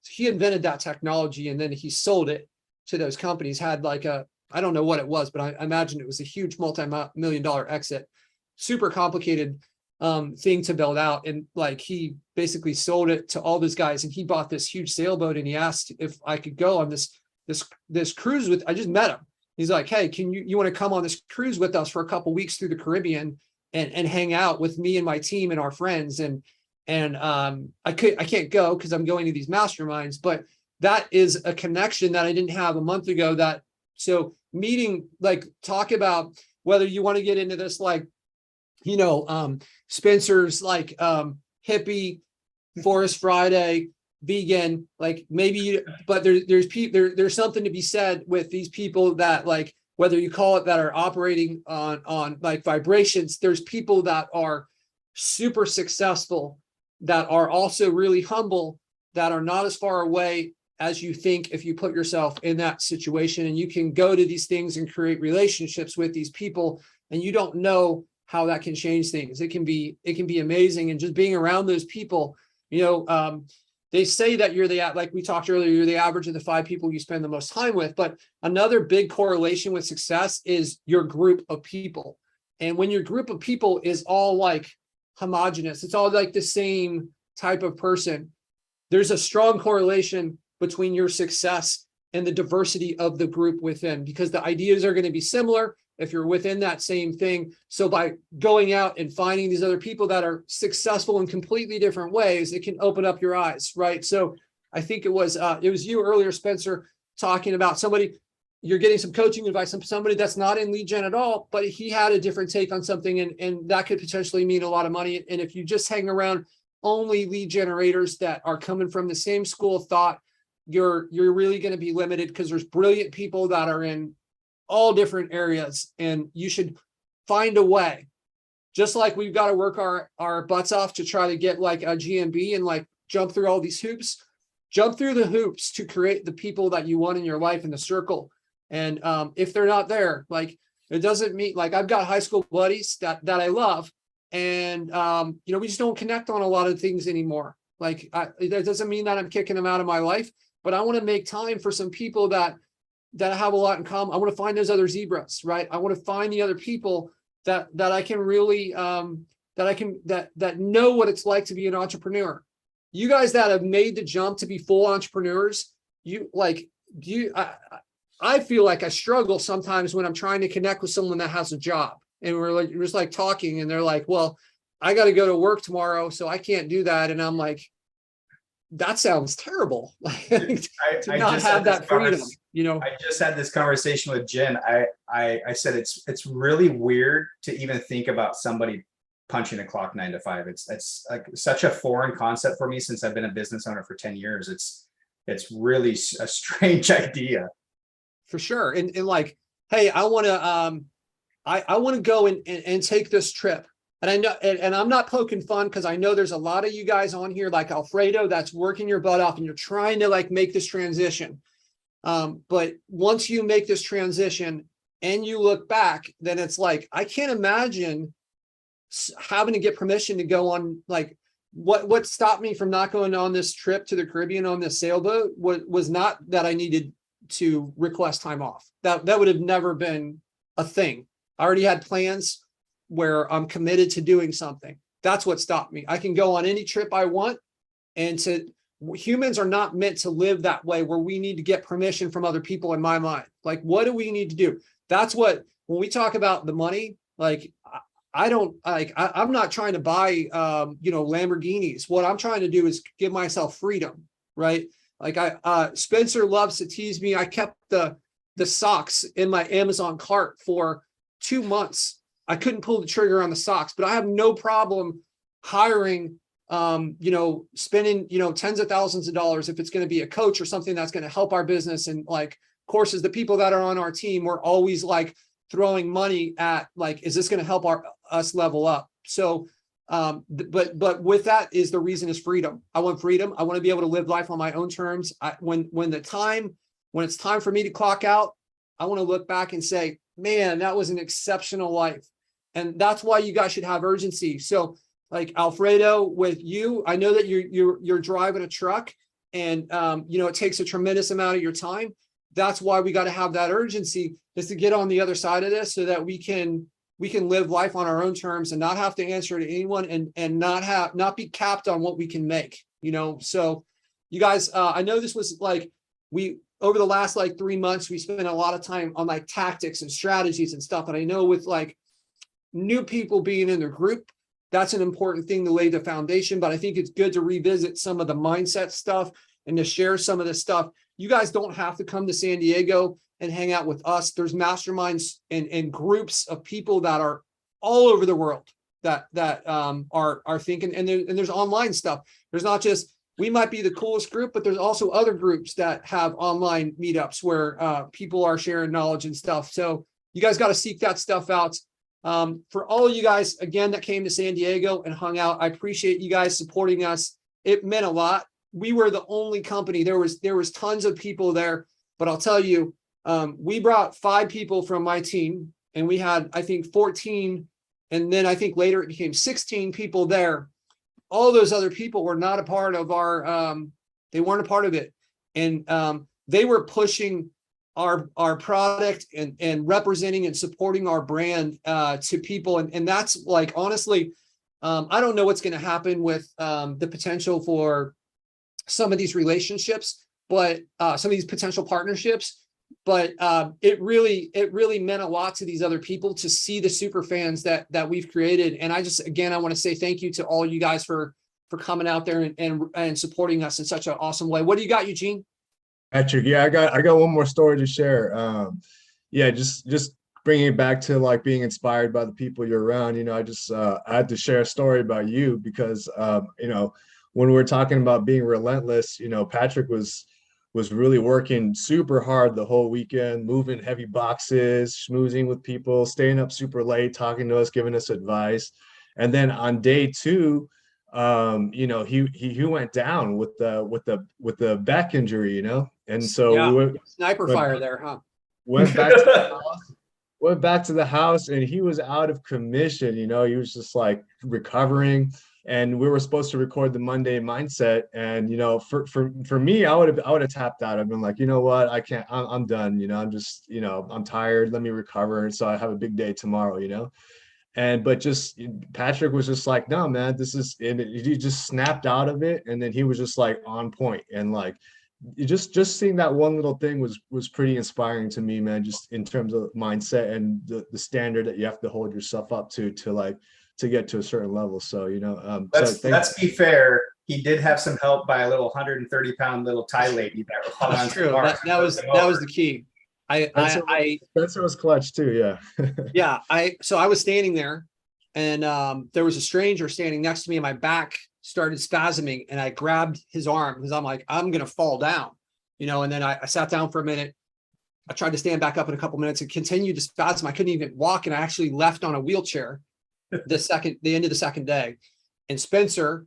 Speaker 1: So he invented that technology, and then he sold it to those companies. Had like I don't know what it was, but I imagine it was a huge multi-million-dollar exit. Super complicated thing to build out, and like he basically sold it to all those guys, and he bought this huge sailboat, and he asked if I could go on this cruise with. I just met him. He's like, hey, can you want to come on this cruise with us for a couple weeks through the Caribbean and hang out with me and my team and our friends? And I can't go because I'm going to these masterminds, but that is a connection that I didn't have a month ago. So meeting, like, talk about whether you want to get into this, like, you know, Spencer's like hippie, Forest Friday, vegan, like maybe, but there's something to be said with these people that, like, whether you call it, that are operating on like vibrations. There's people that are super successful, that are also really humble, that are not as far away as you think if you put yourself in that situation. And you can go to these things and create relationships with these people, and you don't know how that can change things. It can be amazing. And just being around those people, you know, they say that you're like we talked earlier, you're the average of the 5 people you spend the most time with. But another big correlation with success is your group of people. And when your group of people is all like homogenous, it's all like the same type of person, there's a strong correlation between your success and the diversity of the group within, because the ideas are going to be similar if you're within that same thing. So by going out and finding these other people that are successful in completely different ways, it can open up your eyes, right? So I think it was you earlier, Spencer, talking about somebody, you're getting some coaching advice from somebody that's not in lead gen at all, but he had a different take on something, and that could potentially mean a lot of money. And if you just hang around only lead generators that are coming from the same school of thought, you're really going to be limited, because there's brilliant people that are in all different areas, and you should find a way. Just like we've got to work our butts off to try to get like a GMB and like jump through all these hoops, jump through the hoops to create the people that you want in your life in the circle. And if they're not there, like, It doesn't mean like I've got high school buddies that I love, and we just don't connect on a lot of things anymore. Like that doesn't mean that I'm kicking them out of my life, but I want to make time for some people that have a lot in common. I want to find those other zebras, right? I want to find the other people that I can really that know what it's like to be an entrepreneur. You guys that have made the jump to be full entrepreneurs, I feel like I struggle sometimes when I'm trying to connect with someone that has a job, and we're just like talking, and they're like, well, I got to go to work tomorrow, so I can't do that. And I'm like, that sounds terrible. To not have that freedom,
Speaker 3: I just had this conversation with Jen. I said it's really weird to even think about somebody punching a clock 9 to 5. It's like such a foreign concept for me since I've been a business owner for 10 years. It's really a strange idea.
Speaker 1: For sure. And like, hey, I want to go and take this trip. And I know, and I'm not poking fun, because I know there's a lot of you guys on here like Alfredo that's working your butt off and you're trying to like make this transition. But once you make this transition and you look back, then it's like, I can't imagine having to get permission to go on. Like what stopped me from not going on this trip to the Caribbean on this sailboat was not that I needed to request time off. That would have never been a thing. I already had plans where I'm committed to doing something. That's what stopped me. I can go on any trip I want, and humans are not meant to live that way where we need to get permission from other people, in my mind. Like, what do we need to do? That's what, when we talk about the money, like I'm not trying to buy Lamborghinis. What I'm trying to do is give myself freedom, right? Like Spencer loves to tease me. I kept the socks in my Amazon cart for 2 months. I couldn't pull the trigger on the socks, but I have no problem hiring, spending, tens of thousands of dollars if it's going to be a coach or something that's going to help our business. And like courses, the people that are on our team, we're always like throwing money at, like, is this going to help us level up? So, but with that is the reason is freedom. I want freedom. I want to be able to live life on my own terms. When it's time for me to clock out, I want to look back and say, man, that was an exceptional life. And that's why you guys should have urgency. So like Alfredo, with you, I know that you're driving a truck, and it takes a tremendous amount of your time. That's why we got to have that urgency, is to get on the other side of this so that we can live life on our own terms and not have to answer to anyone, and not be capped on what we can make, So you guys, I know this was like, over the last like 3 months, we spent a lot of time on like tactics and strategies and stuff. And I know with like new people being in the group, that's an important thing to lay the foundation. But I think it's good to revisit some of the mindset stuff and to share some of this stuff. You guys don't have to come to San Diego and hang out with us. There's masterminds and groups of people that are all over the world that are thinking, and there's online stuff. There's not just, we might be the coolest group, but there's also other groups that have online meetups where people are sharing knowledge and stuff. So you guys got to seek that stuff out. For all of you guys, again, that came to San Diego and hung out, I appreciate you guys supporting us. It meant a lot. We were the only company. There was tons of people there, but I'll tell you, we brought 5 people from my team, and we had, I think, 14. And then I think later it became 16 people there. All those other people were not a part of they weren't a part of it. And they were pushing our product and representing and supporting our brand to people. And that's like, honestly, I don't know what's going to happen with the potential for some of these relationships, but some of these potential partnerships. But it really meant a lot to these other people to see the super fans that we've created. And I want to say thank you to all you guys for coming out there and supporting us in such an awesome way. What do you got, Eugene?
Speaker 5: Patrick, yeah, I got one more story to share. Just bringing it back to like being inspired by the people you're around. I had to share a story about you because when we're talking about being relentless, Patrick was really working super hard the whole weekend, moving heavy boxes, schmoozing with people, staying up super late, talking to us, giving us advice. And then on day 2, he went down with the back injury, and so
Speaker 1: yeah,
Speaker 5: we
Speaker 1: sniper fire there, huh?
Speaker 5: Went back to the house, went back to the house and he was out of commission. You know, he was just like recovering. And we were supposed to record the Monday mindset. And, you know, for me, I would have tapped out. I've been like, you know what, I can't, I'm done. You know, I'm just, you know, I'm tired. Let me recover. So I have a big day tomorrow, you know? But just Patrick was just like, no, man, this is, and he just snapped out of it. And then he was just like on point. And like, just seeing that one little thing was pretty inspiring to me, man, just in terms of mindset and the standard that you have to hold yourself up to like, to get to a certain level. So, you know,
Speaker 3: let's be fair. He did have some help by a little 130-pound little Thai lady that hung on
Speaker 1: That's
Speaker 3: to
Speaker 1: true.
Speaker 3: bars.
Speaker 1: That was the key.
Speaker 5: Spencer was clutch too. Yeah.
Speaker 1: Yeah. So I was standing there and there was a stranger standing next to me and my back started spasming and I grabbed his arm because I'm like, I'm going to fall down, you know, and then I sat down for a minute. I tried to stand back up in a couple minutes and continued to spasm. I couldn't even walk and I actually left on a wheelchair the end of the second day. And Spencer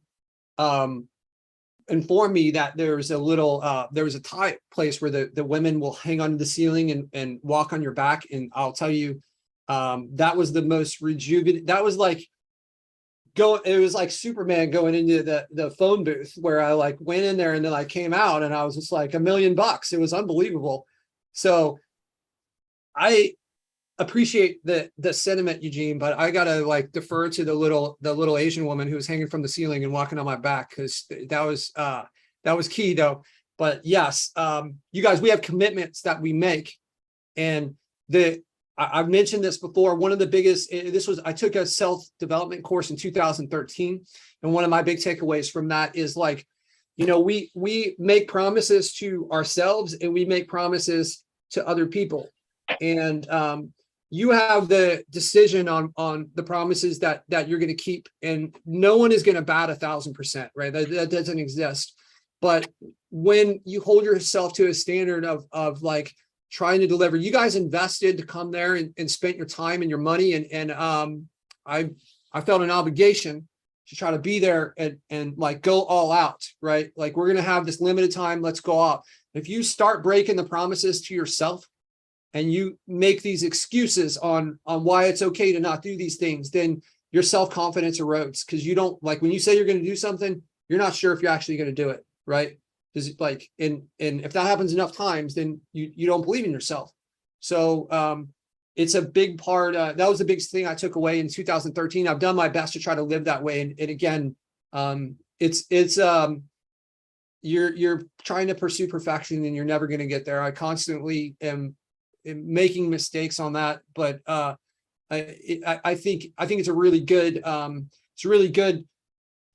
Speaker 1: informed me that there was a Thai place where the women will hang on the ceiling and walk on your back. And I'll tell you, that was the most rejuvenating. That was like it was like Superman going into the phone booth where I like went in there and then I came out and I was just like $1 million. It was unbelievable. So I appreciate the sentiment, Eugene, but I gotta like defer to the little Asian woman who was hanging from the ceiling and walking on my back because that was key though. But yes, you guys, we have commitments that we make, and I've mentioned this before. One of the biggest, I took a self-development course in 2013, and one of my big takeaways from that is like, you know, we make promises to ourselves and we make promises to other people, and you have the decision on the promises that you're going to keep, and no one is going to bat 1,000%, right? That doesn't exist. But when you hold yourself to a standard of like trying to deliver, you guys invested to come there and spent your time and your money, and I felt an obligation to try to be there and like go all out, right? Like we're going to have this limited time, let's go out. If you start breaking the promises to yourself, and you make these excuses on why it's okay to not do these things, then your self-confidence erodes because you don't, like when you say you're going to do something, you're not sure if you're actually going to do it, right? Because like, and if that happens enough times, then you don't believe in yourself. So it's a big part. That was the biggest thing I took away in 2013. I've done my best to try to live that way. And again, you're trying to pursue perfection and you're never going to get there. I constantly am making mistakes on that, but I think it's a really good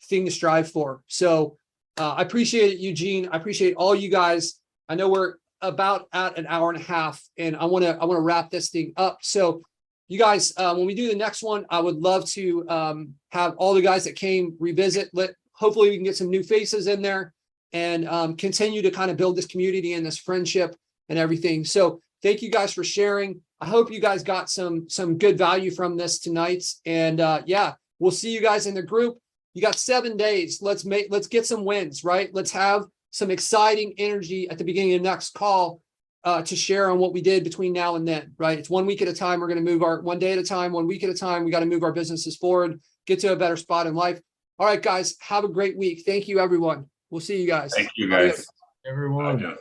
Speaker 1: thing to strive for. So I appreciate it, Eugene. I appreciate all you guys. I know we're about at an hour and a half, and I want to wrap this thing up. So you guys, when we do the next one, I would love to have all the guys that came revisit. Hopefully we can get some new faces in there and continue to kind of build this community and this friendship and everything. So thank you guys for sharing. I hope you guys got some good value from this tonight. And yeah, we'll see you guys in the group. You got 7 days. Let's get some wins, right? Let's have some exciting energy at the beginning of the next call to share on what we did between now and then, right? It's 1 week at a time. We're going to move one day at a time, 1 week at a time. We got to move our businesses forward, get to a better spot in life. All right, guys, have a great week. Thank you, everyone. We'll see you guys.
Speaker 7: Thank you, guys.
Speaker 5: Everyone.
Speaker 7: Bye, Joe.